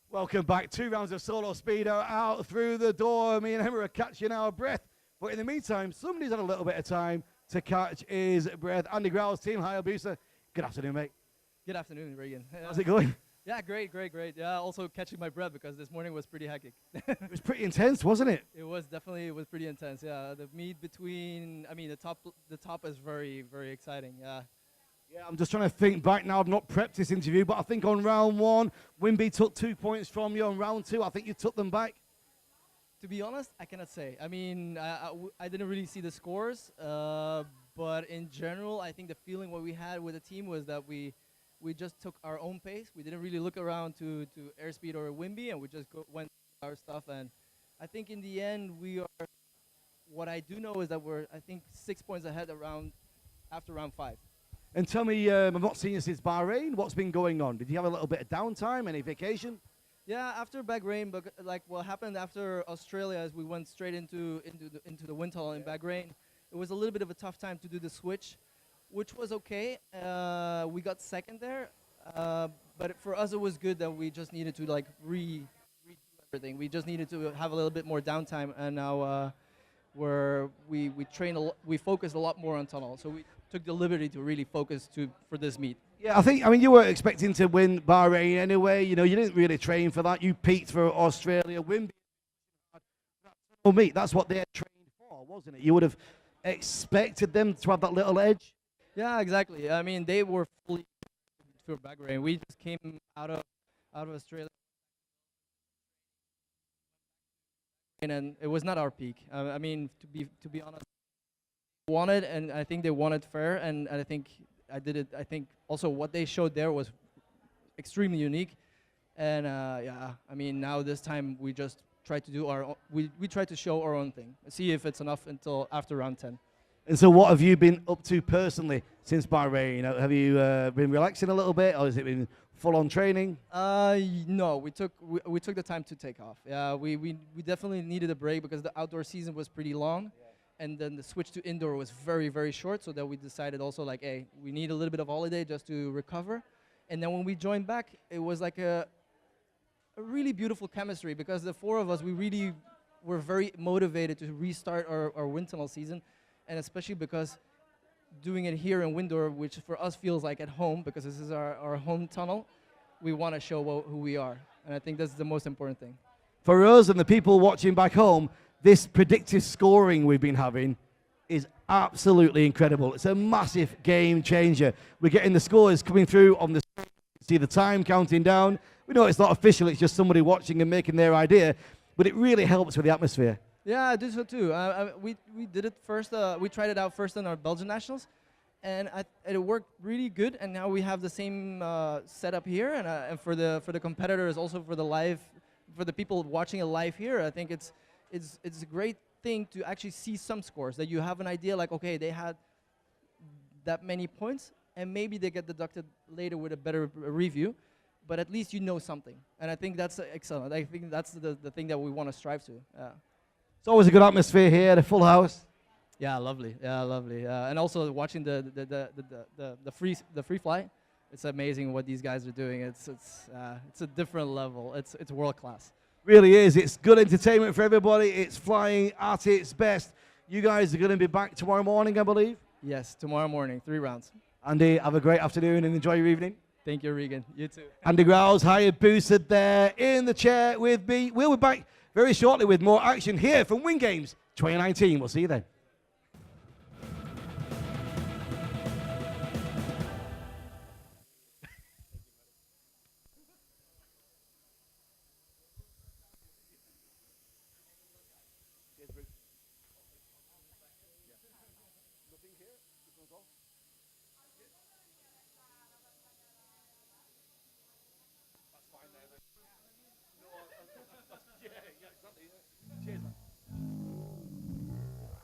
Welcome back. 2 rounds of solo speed are out through the door. Me and Emma are catching our breath. But in the meantime, somebody's had a little bit of time to catch his breath. Andy Growls, Team Hayabusa. Good afternoon, mate. Good afternoon, Regan. How's it going? Yeah, great. Yeah, also catching my breath because this morning was pretty hectic. It was pretty intense, wasn't it? It was pretty intense. Yeah, the meet between, the top is very, very exciting. Yeah. Yeah, I'm just trying to think back now. I've not prepped this interview, but I think on round 1, Wimby took 2 points from you. On round 2, I think you took them back. To be honest, I cannot say. I mean, I didn't really see the scores, but in general, I think the feeling what we had with the team was that we just took our own pace. We didn't really look around to Airspeed or Wimby, and we just went our stuff. And I think in the end, we are. What I do know is that we're, I think, 6 points ahead after round 5. And tell me, I've not seen you since Bahrain. What's been going on? Did you have a little bit of downtime? Any vacation? Yeah, after Bahrain, but like what happened after Australia is we went straight into the wind tunnel in Bahrain. It was a little bit of a tough time to do the switch, which was okay. We got second there, but for us it was good that we just needed to like redo everything. We just needed to have a little bit more downtime, and now we focused a lot more on tunnel. So we took the liberty to really focus for this meet. Yeah, I mean, you were expecting to win Bahrain anyway. You know, you didn't really train for that. You peaked for Australia. Wimby, meet. That's what they had trained for, wasn't it? You would have expected them to have that little edge. Yeah, exactly. I mean, they were fully for Bahrain. We just came out of Australia, and it was not our peak. I mean, to be honest, wanted, and I think they wanted fair, and I think I did it. I think also what they showed there was extremely unique, and yeah, I mean now this time we just try to do our own, we try to show our own thing, see if it's enough until after round 10. And so what have you been up to personally since Bahrain? Have you been relaxing a little bit, or has it been full-on training? No, we took the time to take off. Yeah, we definitely needed a break because the outdoor season was pretty long, and then the switch to indoor was very, very short. So that we decided also like, hey, we need a little bit of holiday just to recover. And then when we joined back, it was like a really beautiful chemistry because the four of us, we really were very motivated to restart our wind tunnel season, and especially because doing it here in Windor, which for us feels like at home because this is our home tunnel, we want to show who we are. And I think that's the most important thing. For us and the people watching back home, this predictive scoring we've been having is absolutely incredible. It's a massive game changer. We're getting the scores coming through on the screen. See the time counting down. We know it's not official, it's just somebody watching and making their idea, but it really helps with the atmosphere. Yeah, I do so too. We did it first. We tried it out first in our Belgian nationals, and it worked really good. And now we have the same setup here, and for the competitors, also for the people watching it live here. I think it's a great thing to actually see some scores that you have an idea like, okay, they had that many points, and maybe they get deducted later with a better review, but at least you know something. And I think that's excellent. I think that's the thing that we want to strive to. Yeah. It's always a good atmosphere here, the full house. Yeah, lovely. Yeah, lovely. And also watching the free fly, it's amazing what these guys are doing. It's a different level. It's world class. Really is. It's good entertainment for everybody. It's flying at its best. You guys are going to be back tomorrow morning, I believe. Yes, tomorrow morning, 3 rounds. Andy, have a great afternoon and enjoy your evening. Thank you, Regan. You too. Andy Growls, hired boosted there in the chair with me. We'll be back very shortly with more action here from Wing Games 2019. We'll see you then.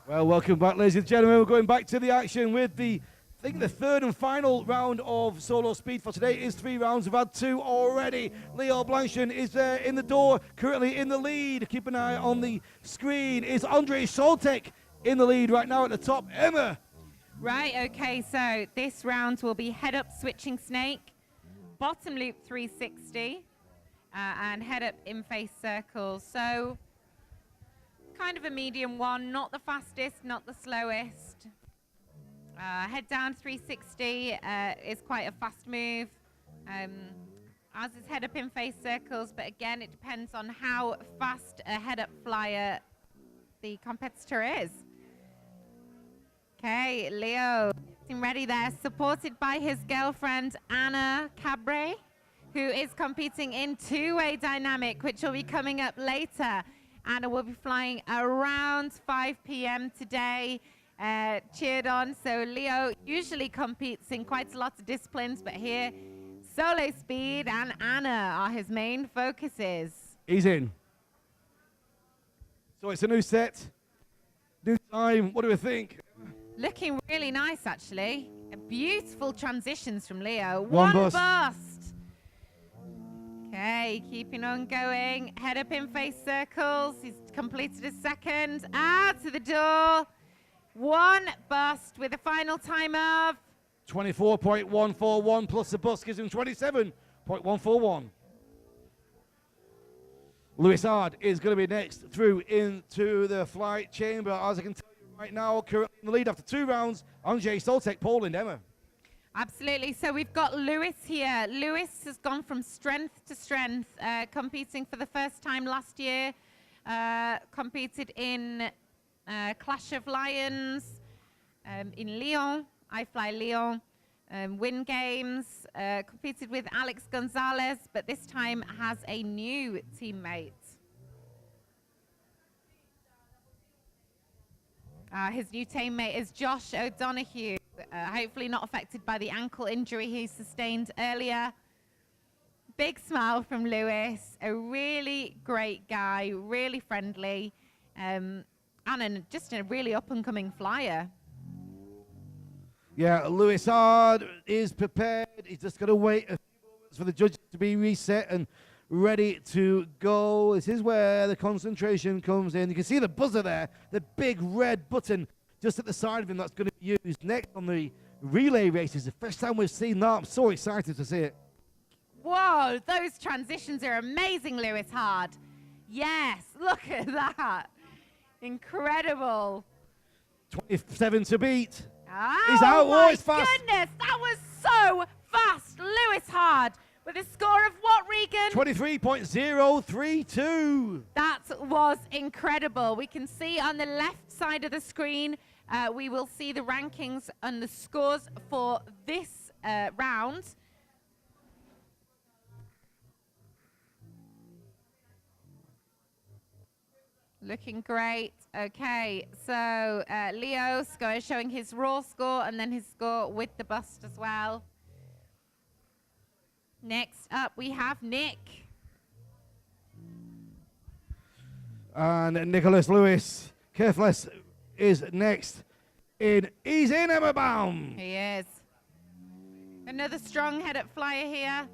Well, welcome back, ladies and gentlemen. We're going back to the action with I think the third and final round of solo speed for today is 3 rounds. We've had 2 already. Leo Blanchon is there in the door, currently in the lead. Keep an eye on the screen. Is Andrei Soltek in the lead right now at the top? Emma. Right, okay, so this round will be head up switching snake, bottom loop 360, and head up in face circles. So kind of a medium one, not the fastest, not the slowest. Head down 360 is quite a fast move, as is head up in face circles, but again, it depends on how fast a head up flyer the competitor is. Okay, Leo, getting ready there, supported by his girlfriend, Anna Cabre, who is competing in two-way dynamic, which will be coming up later. Anna will be flying around 5 p.m. today, cheered on. So Leo usually competes in quite a lot of disciplines, but here, solo speed and Anna are his main focuses. He's in. So it's a new set, new time. What do we think? Looking really nice, actually. Beautiful transitions from Leo. One One bust. bust. Okay, keeping on going. Head up in face circles. He's completed a second. Out to the door. One bust with a final time of 24.141 plus the bus gives him 27.141. Lewis Ard is going to be next through into the flight chamber. As I can tell you right now, currently in the lead after 2 rounds, Andrzej Soltek, Poland, Emma. Absolutely. So we've got Lewis here. Lewis has gone from strength to strength, competing for the first time last year, competed in Clash of Lions in Lyon, I Fly Lyon, Win Games, competed with Alex Gonzalez, but this time has a new teammate. His new teammate is Josh O'Donoghue, hopefully not affected by the ankle injury he sustained earlier. Big smile from Lewis, a really great guy, really friendly, and just a really up-and-coming flyer. Yeah, Lewis Ard is prepared. He's just going to wait a few moments for the judges to be reset and ready to go. This is where the concentration comes in. You can see the buzzer there, the big red button just at the side of him that's going to be used next on the relay races. The first time we've seen that. I'm so excited to see it. Whoa, those transitions are amazing, Lewis Hard. Yes, look at that. Incredible. 27 to beat. Oh, He's out. my It's fast. goodness, that was so fast. Lewis Hard with a score of what, Regan? 23.032. That was incredible. We can see on the left side of the screen, we will see the rankings and the scores for this round. Looking great. Okay, so Leo showing his raw score and then his score with the bust as well. Next up, we have Nick. And Nicholas Lewis, Carefless, is next. He's in, Emma Baum. He is. Another strong head-up flyer here.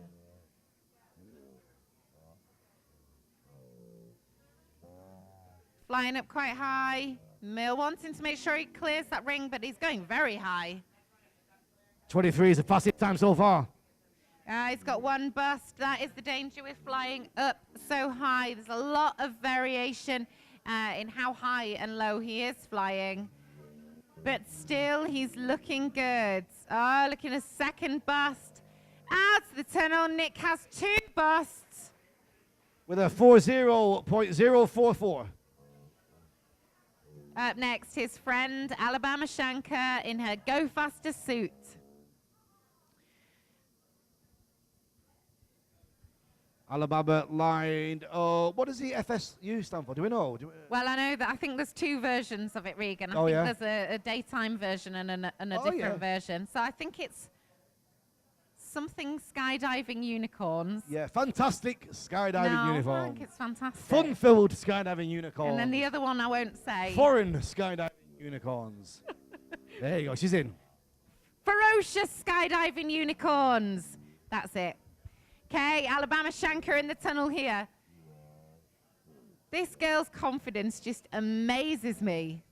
Flying up quite high. Mill wanting to make sure he clears that ring, but he's going very high. 23 is the fastest time so far. He's got one bust. That is the danger with flying up so high. There's a lot of variation in how high and low he is flying. But still, he's looking good. Oh, looking a second bust. Out of the tunnel, Nick has two busts. With a 40.044. Up next, his friend Alabama Shankar in her Go Faster suit. Alabama lined. Oh, what does the FSU stand for? Do we know? Well, I know that I think there's two versions of it, Regan. I Oh, think yeah? there's a daytime version and a Oh, different yeah. version. So I think it's something skydiving unicorns. Yeah, fantastic skydiving no, I uniform. think it's fantastic. Fun-filled skydiving unicorn. And then the other one I won't say. Foreign skydiving unicorns. There you go. She's in. Ferocious skydiving unicorns. That's it. Okay, Alabama Shankar in the tunnel here. This girl's confidence just amazes me.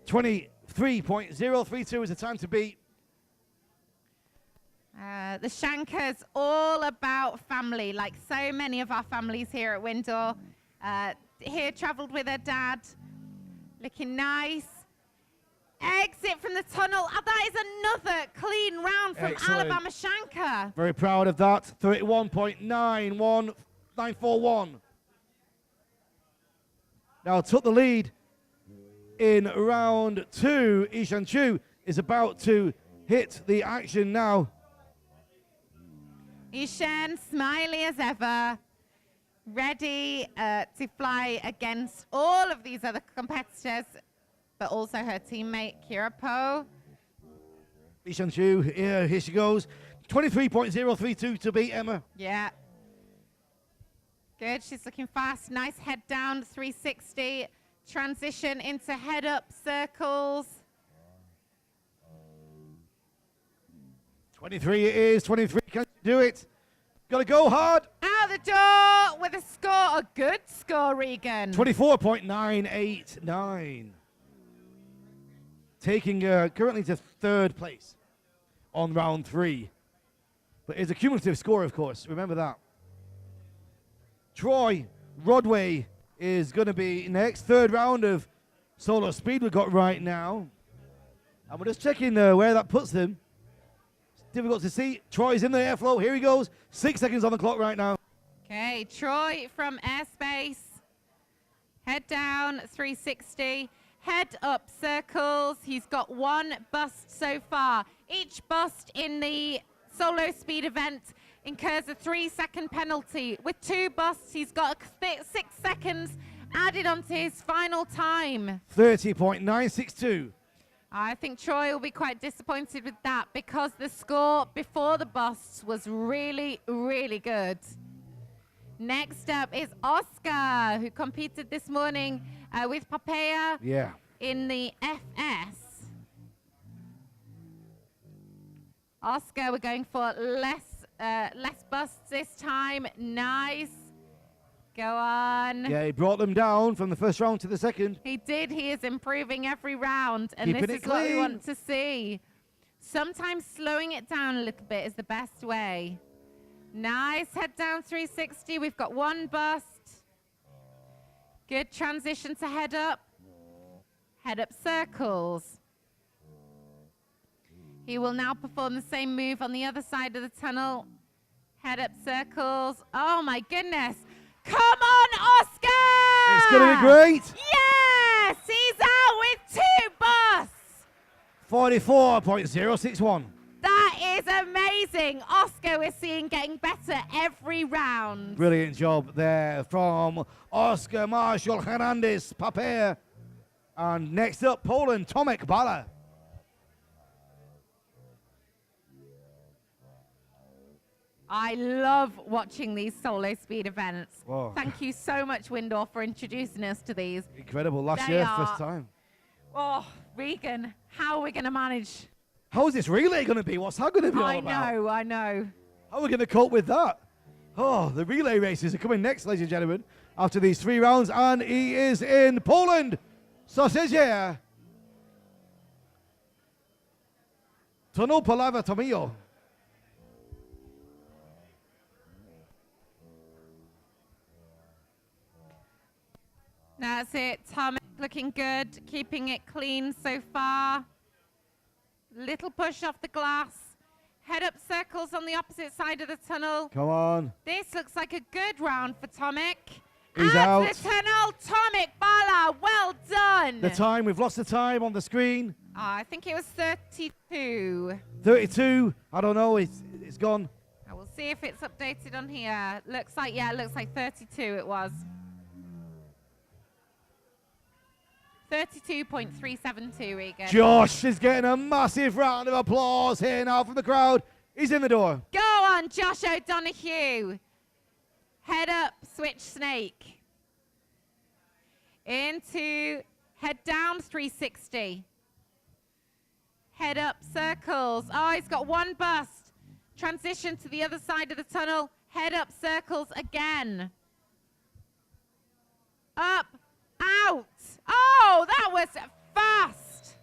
23.032 is the time to beat. The Shankars all about family, like so many of our families here at Windor. Here travelled with her dad, looking nice. Exit from the tunnel. That is another clean round from Excellent. Alabama Shankar. Very proud of that. 31.91941. Now took the lead in round two. Ishan Chu is about to hit the action now. Ishan, smiley as ever, ready to fly against all of these other competitors, but also her teammate, Kira Poe. Ishan Chu, here she goes. 23.032 to beat Emma. Yeah. Good, she's looking fast. Nice head down, 360. Transition into head up circles. 23 it is. 23, can you do it? Gotta go hard. Out the door with a score, a good score, Regan. 24.989. Taking currently to third place on round three. But it's a cumulative score, of course. Remember that. Troy Rodway is going to be next. Third round of solo speed we've got right now. And we're just checking where that puts them. It's difficult to see. Troy's in the airflow. Here he goes. 6 seconds on the clock right now. Okay, Troy from airspace. Head down, 360. Head up circles. He's got one bust so far. Each bust in the solo speed event incurs a 3-second penalty. With two busts, he's got 6 seconds added onto his final time. 30.962. I think Troy will be quite disappointed with that because the score before the busts was really, really good. Next up is Oscar, who competed this morning with Papaya Yeah. in the FS. Oscar, we're going for less less busts this time. Nice. Go on. Yeah, he brought them down from the first round to the second. He did. He is improving every round, and Keeping this it is what we clean. want to see. Sometimes slowing it down a little bit is the best way. Nice head down 360. We've got one bust. Good transition to head up. Head up circles. He will now perform the same move on the other side of the tunnel. Head up circles. Oh my goodness. Come on, Oscar! It's going to be great. Yes! He's out with 2 busts. 44.061. That is amazing. Oscar, we're seeing getting better every round. Brilliant job there from Oscar Marshall Hernandez Paper. And next up, Poland, Tomek Bala. I love watching these solo speed events. Whoa. Thank you so much, Windor, for introducing us to these. Incredible. Last They year, are- first time. Oh, Regan, how are we going to manage? How is this relay going to be? What's that going to be all I about? know, I know. How are we going to cope with that? Oh, the relay races are coming next, ladies and gentlemen, after these 3 rounds, and he is in Poland. Sausage. Tunnel Palava Tomillo. That's it. Tomek looking good, keeping it clean so far. Little push off the glass. Head up circles on the opposite side of the tunnel. Come on. This looks like a good round for Tomek. He's Out out. the tunnel, Tomek Bala. Well done. The time, we've lost the time on the screen. I think it was 32. 32. I don't know. It's gone. I will see if it's updated on here. Looks like, yeah, it looks like 32 it was. 32.372, Regan. Josh is getting a massive round of applause here now from the crowd. He's in the door. Go on, Josh O'Donoghue. Head up, switch snake. Into head down 360. Head up circles. Oh, he's got one bust. Transition to the other side of the tunnel. Head up circles again. Up, out. Oh, that was fast.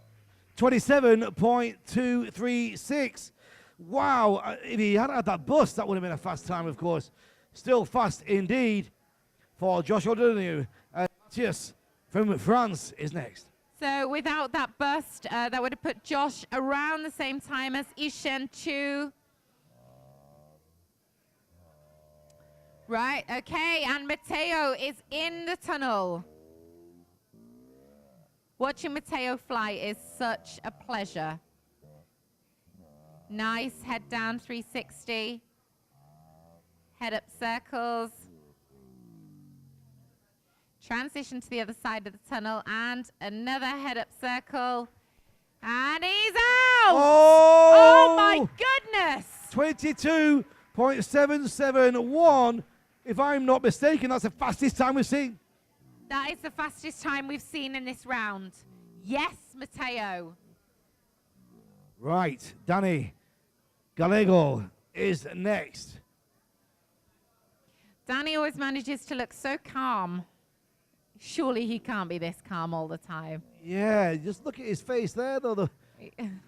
27.236. Wow. If he hadn't had that bust, that would have been a fast time, of course. Still fast indeed for Josh O'Donoghue. Matthias from France is next. So without that bust, that would have put Josh around the same time as Ishen Chu. Right, okay, and Matteo is in the tunnel. Watching Matteo fly is such a pleasure. Nice head down 360. Head up circles. Transition to the other side of the tunnel and another head up circle. And he's out! Oh my goodness! 22.771. If I'm not mistaken, that's the fastest time we've seen. That is the fastest time we've seen in this round. Yes, Matteo. Right, Danny Gallego is next. Danny always manages to look so calm. Surely he can't be this calm all the time. Yeah, just look at his face there, though.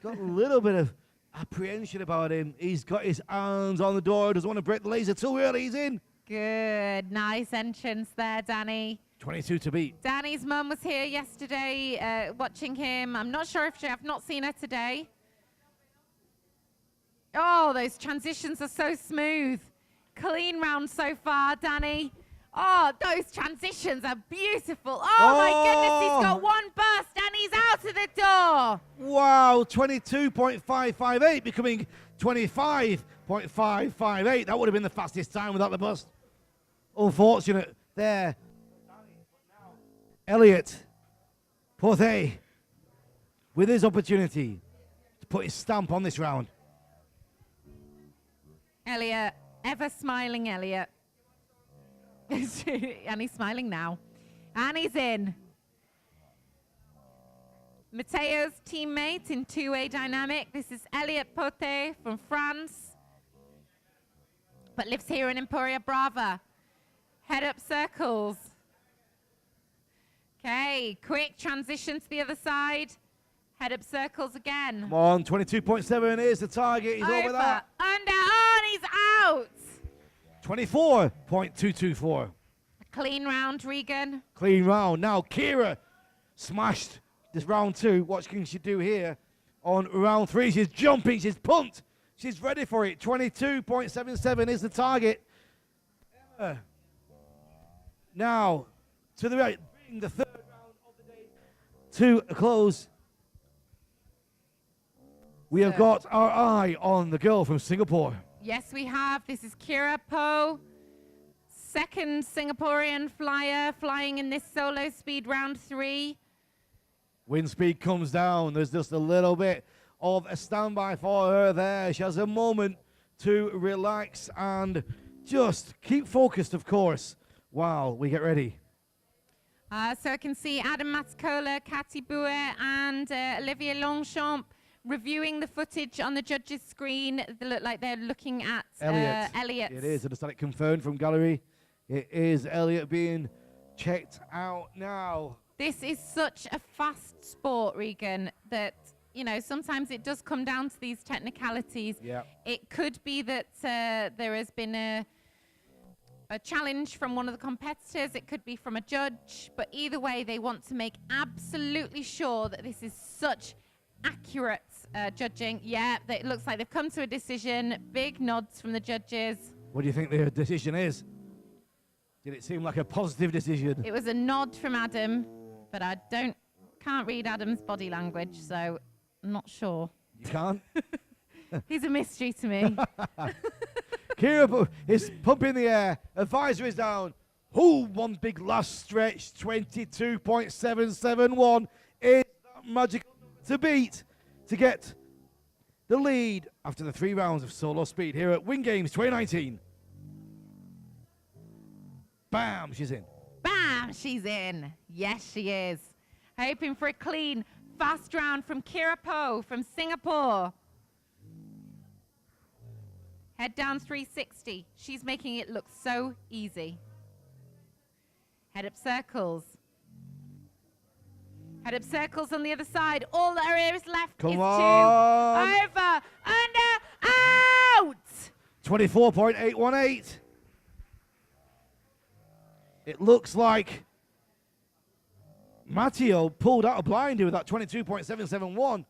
Got a little bit of apprehension about him. He's got his hands on the door, doesn't want to break the laser too early. He's in. Good, nice entrance there, Danny. 22 to beat. Danny's mum was here yesterday watching him. I'm not sure if I've not seen her today. Oh, those transitions are so smooth. Clean round so far, Danny. Oh, those transitions are beautiful. Oh, my goodness, he's got one burst and he's out of the door. Wow, 22.558 becoming 25.558. That would have been the fastest time without the bust. Unfortunate there. Elliot Porte with his opportunity to put his stamp on this round. Elliot, ever smiling Elliot. And he's smiling now. And he's in. Mateo's teammate in two-way dynamic. This is Elliot Pote from France. but lives here in Emporia Brava. Head up circles. Okay, quick transition to the other side. Head up circles again. Come on, 22.7 is the target. He's over that. Under, on, he's out. 24.224. A clean round, Regan. Clean round. Now, Kira smashed this round 2. What can she do here on round 3? She's jumping. She's pumped. She's ready for it. 22.77 is the target. Now, to the right, bring the third round of the day to a close. We have got our eye on the girl from Singapore. Yes, we have. This is Kira Po, second Singaporean flyer flying in this solo speed round 3. Wind speed comes down. There's just a little bit of a standby for her there. She has a moment to relax and just keep focused, of course, while we get ready. So I can see Adam Matskola, Cathy Bouet, and Olivier Longchamp reviewing the footage on the judges' screen. They look like they're looking at Elliot. It is. I just had it confirmed from gallery. It is Elliot being checked out now. This is such a fast sport, Regan, that, you know, sometimes it does come down to these technicalities. Yeah. It could be that there has been a challenge from one of the competitors. It could be from a judge. But either way, they want to make absolutely sure that this is such accurate judging. Yeah, it looks like they've come to a decision. Big nods from the judges. What do you think their decision is? Did it seem like a positive decision? It was a nod from Adam, but I can't read Adam's body language, so I'm not sure. You can't? He's a mystery to me. Kira is pumping the air. Advisor is down. One big last stretch. 22.771 is that magical to beat to get the lead after the 3 rounds of solo speed here at Wing Games 2019. Bam, she's in. Bam, she's in. Yes, she is. Hoping for a clean, fast round from Kira Po from Singapore. Head down 360. She's making it look so easy. Head up circles. Head up circles on the other side. All there is left is 2. Over, under, out! 24.818. It looks like Matteo pulled out a blind here with that 22.771.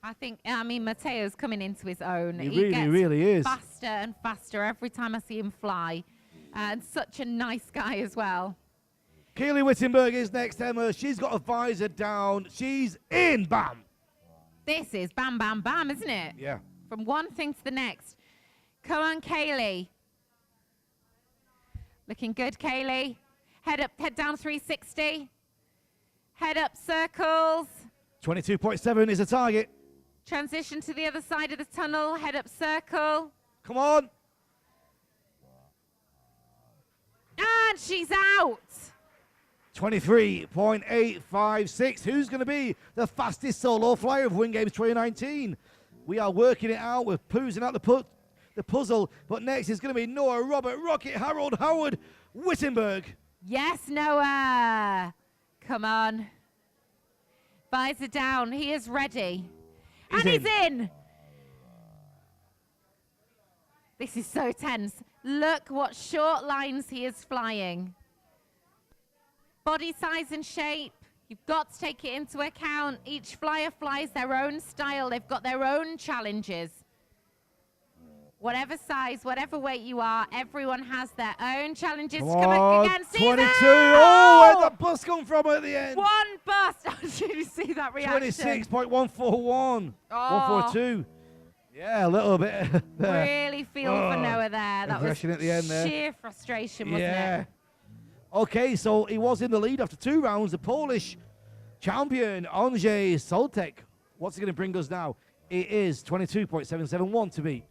I mean, Matteo's coming into his own. He gets really is. faster and faster every time I see him fly. And such a nice guy as well. Keely Wittenberg is next, Emma. She's got a visor down. She's in. Bam. This is bam, bam, bam, isn't it? Yeah. From one thing to the next. Come on, Kaylee. Looking good, Kaylee. Head up, head down 360. Head up circles. 22.7 is the target. Transition to the other side of the tunnel. Head up circle. Come on. And she's out. 23.856. Who's going to be the fastest solo flyer of Wing Games 2019? We are working it out. We're poozing out the puzzle. But next is going to be Noah Robert Rocket Harold Howard Wittenberg. Yes, Noah. Come on. Visor down. He is ready. He's in. This is so tense. Look what short lines he is flying. Body size and shape. You've got to take it into account. Each flyer flies their own style. They've got their own challenges. Whatever size, whatever weight you are, everyone has their own challenges to come up against. 22. Oh, where'd that bus come from at the end? One bus. Did you see that reaction? 26.141. 142. Yeah, a little bit. Really feel for Noah there. That was aggression at the end there. sheer frustration, wasn't it? Okay, so he was in the lead after 2 rounds. The Polish champion, Andrzej Soltek. What's he going to bring us now? It is 22.771 to beat.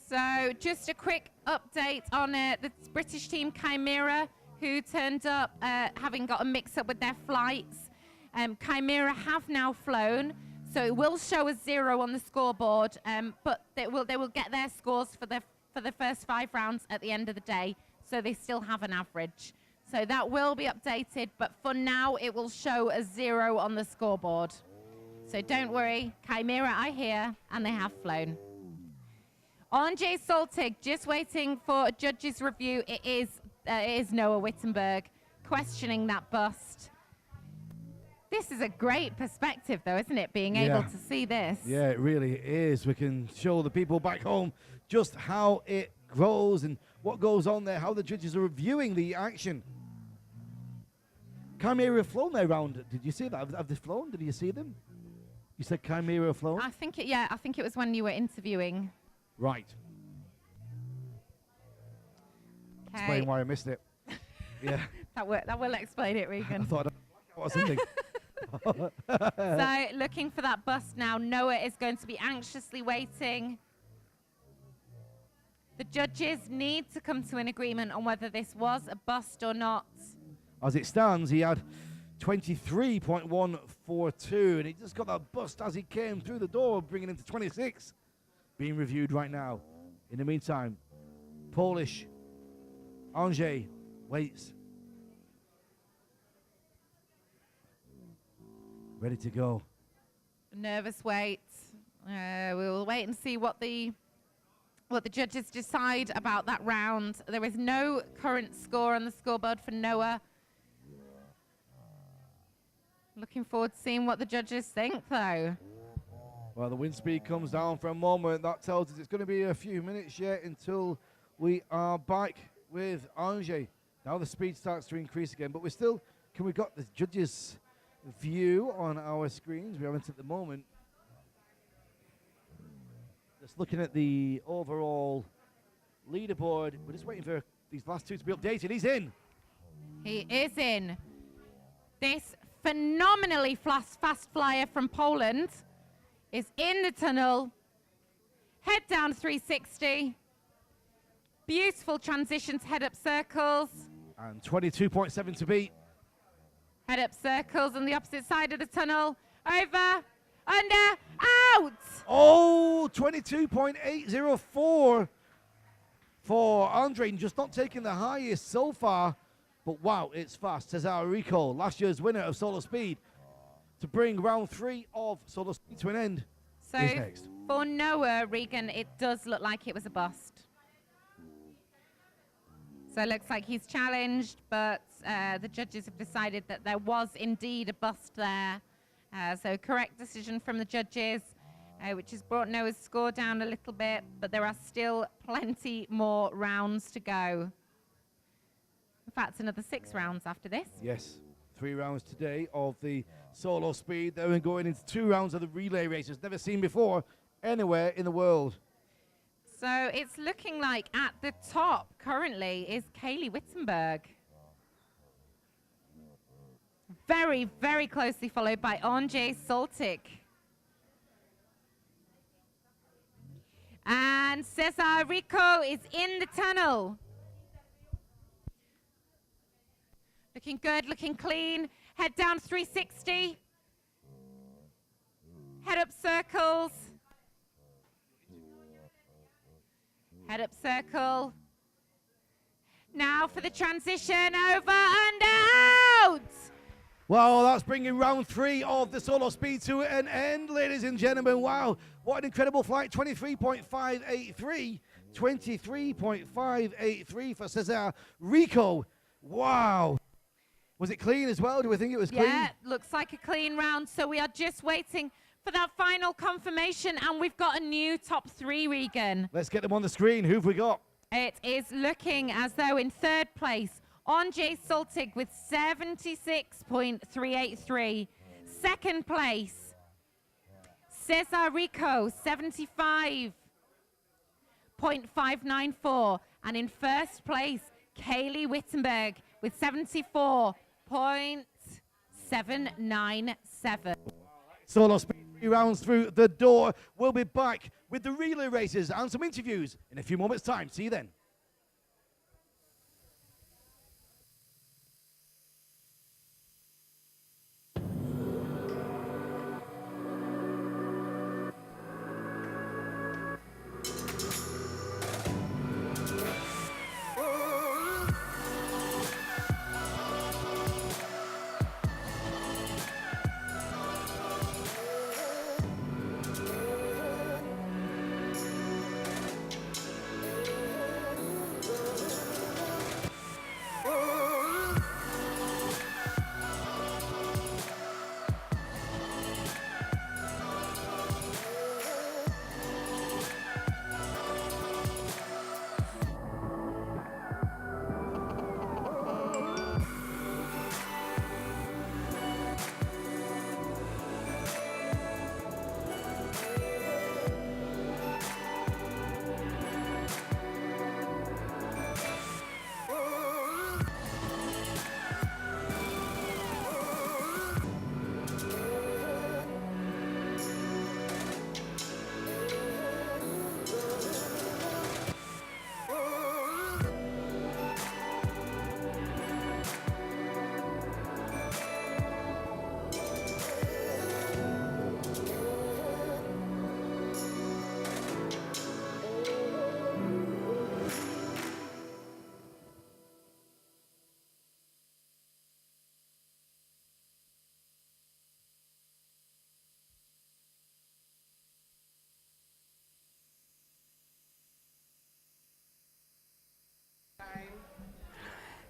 So just a quick update on the British team Chimera, who turned up having got a mix-up with their flights. Chimera have now flown, so it will show a 0 on the scoreboard, but they will get their scores for their for the first 5 rounds at the end of the day, so they still have an average. So that will be updated, but for now it will show a 0 on the scoreboard. So don't worry, Chimera are here and they have flown. Andrzej Soltyk, just waiting for a judge's review. It is Noah Wittenberg questioning that bust. This is a great perspective, though, isn't it, being able to see this? Yeah, it really is. We can show the people back home just how it grows and what goes on there, how the judges are reviewing the action. Chimera have flown their round. Did you see that? Have they flown? Did you see them? You said Chimera have flown? I think it was when you were interviewing. Right. Explain why I missed it. Yeah. That will explain it, I Regan. thought or something. So looking for that bust now. Noah is going to be anxiously waiting. The judges need to come to an agreement on whether this was a bust or not. As it stands, he had 23.142, and he just got that bust as he came through the door, bringing him to 26. Being reviewed right now. In the meantime, Polish Andrzej waits. Ready to go. Nervous wait. We will wait and see what the judges decide about that round. There is no current score on the scoreboard for Noah. Looking forward to seeing what the judges think, though. Well, the wind speed comes down for a moment. That tells us it's going to be a few minutes yet until we are back with Andrzej. Now the speed starts to increase again, but we're still, we got the judges' view on our screens? We haven't at the moment. Just looking at the overall leaderboard. We're just waiting for these last two to be updated. He's in. He is in. This phenomenally fast flyer from Poland is in the tunnel. Head down 360. Beautiful transitions, head up circles. And 22.7 to beat. Head up circles on the opposite side of the tunnel. Over, under, out! Oh, 22.804 for Andrzej. Just not taking the highest so far. But wow, it's fast. Cesar Rico, last year's winner of Solo Speed, to bring round 3 of Solo Speed to an end. So is next. for Noah, Regan, it does look like it was a bust. So it looks like he's challenged, but the judges have decided that there was indeed a bust there. So correct decision from the judges, which has brought Noah's score down a little bit, but there are still plenty more rounds to go. In fact, another 6 rounds after this. Yes, 3 rounds today of the Solo Speed. Then we're going into 2 rounds of the relay races, never seen before anywhere in the world. So it's looking like at the top currently is Kaylee Wittenberg. Very, very closely followed by Andrzej Soltyk. And Cesar Rico is in the tunnel. Looking good, looking clean. Head down 360. Head up circles. Head up circle. Now for the transition, over, under, out. Well, that's bringing round 3 of the Solo Speed to an end, ladies and gentlemen. Wow, what an incredible flight. 23.583. 23.583 for Cesar Rico. Wow. Was it clean as well? Do we think it was clean? Yeah, looks like a clean round. So we are just waiting for that final confirmation, and we've got a new top 3, Regan. Let's get them on the screen. Who've we got? It is looking as though in 3rd place, Andrzej Soltyk with 76.383. 2nd place, Cesar Rico, 75.594. And in 1st place, Kaylee Wittenberg with 74.797. Solo Speed 3 rounds through the door. We'll be back with the relay races and some interviews in a few moments' time. See you then.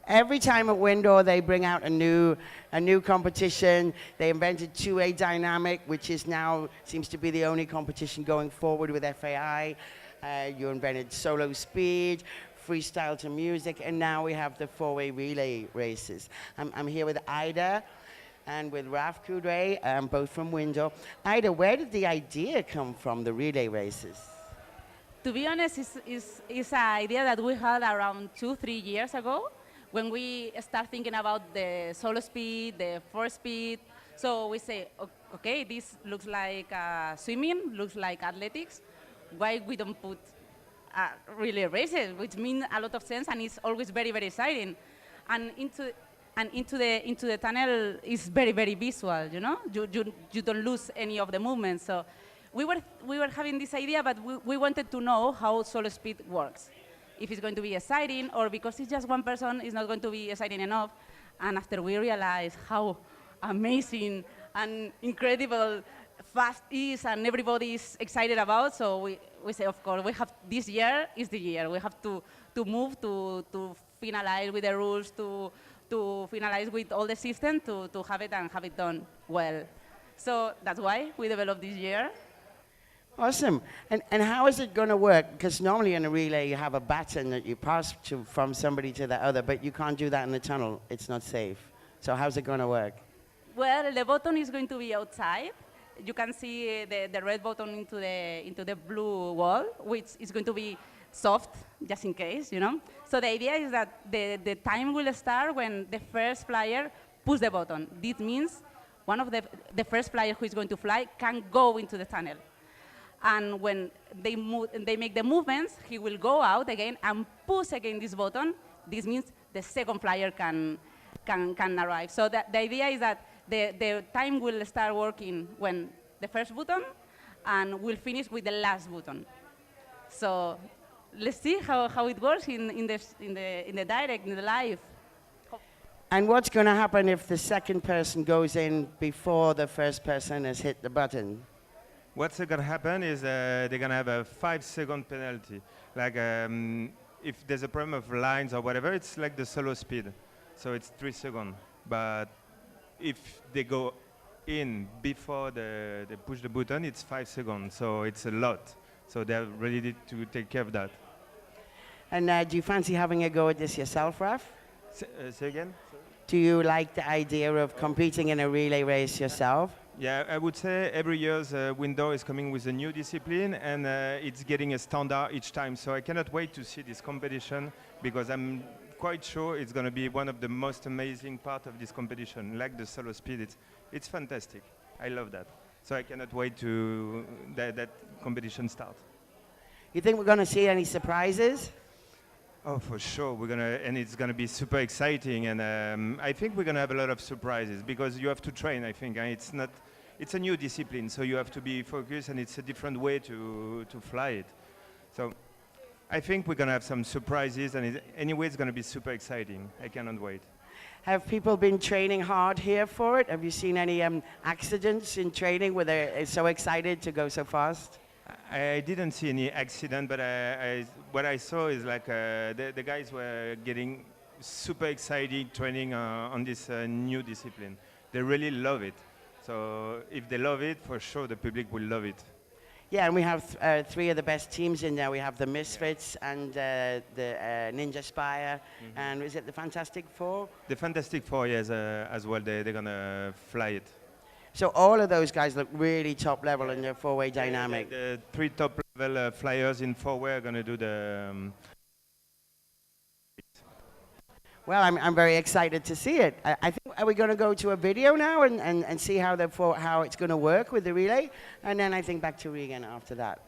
Every time at Windoor, they bring out a new competition. They invented 2A Dynamic, which is now seems to be the only competition going forward with FAI. You invented Solo Speed, Freestyle to Music, and now we have the 4-way relay races. I'm here with Ida and with Raf Kudre, both from Windoor. Ida, where did the idea come from, the relay races? To be honest, it's an idea that we had around 2-3 years ago when we start thinking about the solo speed, the 4-speed. So we say, okay, this looks like swimming, looks like athletics. Why we don't put relay races, which means a lot of sense and it's always very, very exciting. And into the tunnel is very, very visual, you know? You don't lose any of the movements. So we were having this idea, but we wanted to know how solo speed works. If it's going to be exciting, or because it's just one person, it's not going to be exciting enough. And after we realized how amazing and incredible fast is, and everybody is excited about, so we say, of course, this year is the year. We have to move to finalize with the rules, to finalize with all the system, to have it and have it done well. So that's why we developed this year. Awesome. And how is it going to work? Because normally in a relay you have a baton that you pass from somebody to the other, but you can't do that in the tunnel. It's not safe. So how's it going to work? Well, the button is going to be outside. You can see the red button into the blue wall, which is going to be soft, just in case, you know. So the idea is that the time will start when the first flyer pushes the button. This means one of the first flyer who is going to fly can go into the tunnel. And when they make the movements, he will go out again and push again this button. This means the second flyer can arrive. So the idea is that the time will start working when the first button, and will finish with the last button. So let's see how it works in the direct, in the live. And what's going to happen if the second person goes in before the first person has hit the button? What's going to happen is they're going to have a 5-second penalty. Like if there's a problem of lines or whatever, it's like the solo speed. So it's 3 seconds. But if they go in before they push the button, it's 5 seconds. So it's a lot. So they're ready to take care of that. And do you fancy having a go at this yourself, Raf? Say again? Sorry. Do you like the idea of competing in a relay race yourself? Yeah, I would say every year Windoor is coming with a new discipline, and it's getting a standard each time. So I cannot wait to see this competition, because I'm quite sure it's going to be one of the most amazing part of this competition, like the solo speed. It's fantastic. I love that. So I cannot wait to that competition start. You think we're going to see any surprises? Oh, for sure. And it's gonna be super exciting, and I think we're gonna have a lot of surprises, because you have to train. I think it's a new discipline, so you have to be focused, and it's a different way to fly it. So I think we're gonna have some surprises, and anyway, it's gonna be super exciting. I cannot wait. Have people been training hard here for it? Have you seen any accidents in training where they're so excited to go so fast? I didn't see any accident, but what I saw is like the guys were getting super excited training on this new discipline. They really love it. So if they love it, for sure the public will love it. Yeah, and we have 3 of the best teams in there. We have the Misfits and the Ninja Spire, and is it the Fantastic Four? The Fantastic Four, yes, as well. They're gonna fly it. So all of those guys look really top level in their 4-way dynamic. The 3 top level flyers in 4-way are going to do the... Well, I'm very excited to see it. I think, are we going to go to a video now and see how it's going to work with the relay? And then I think back to Regan after that.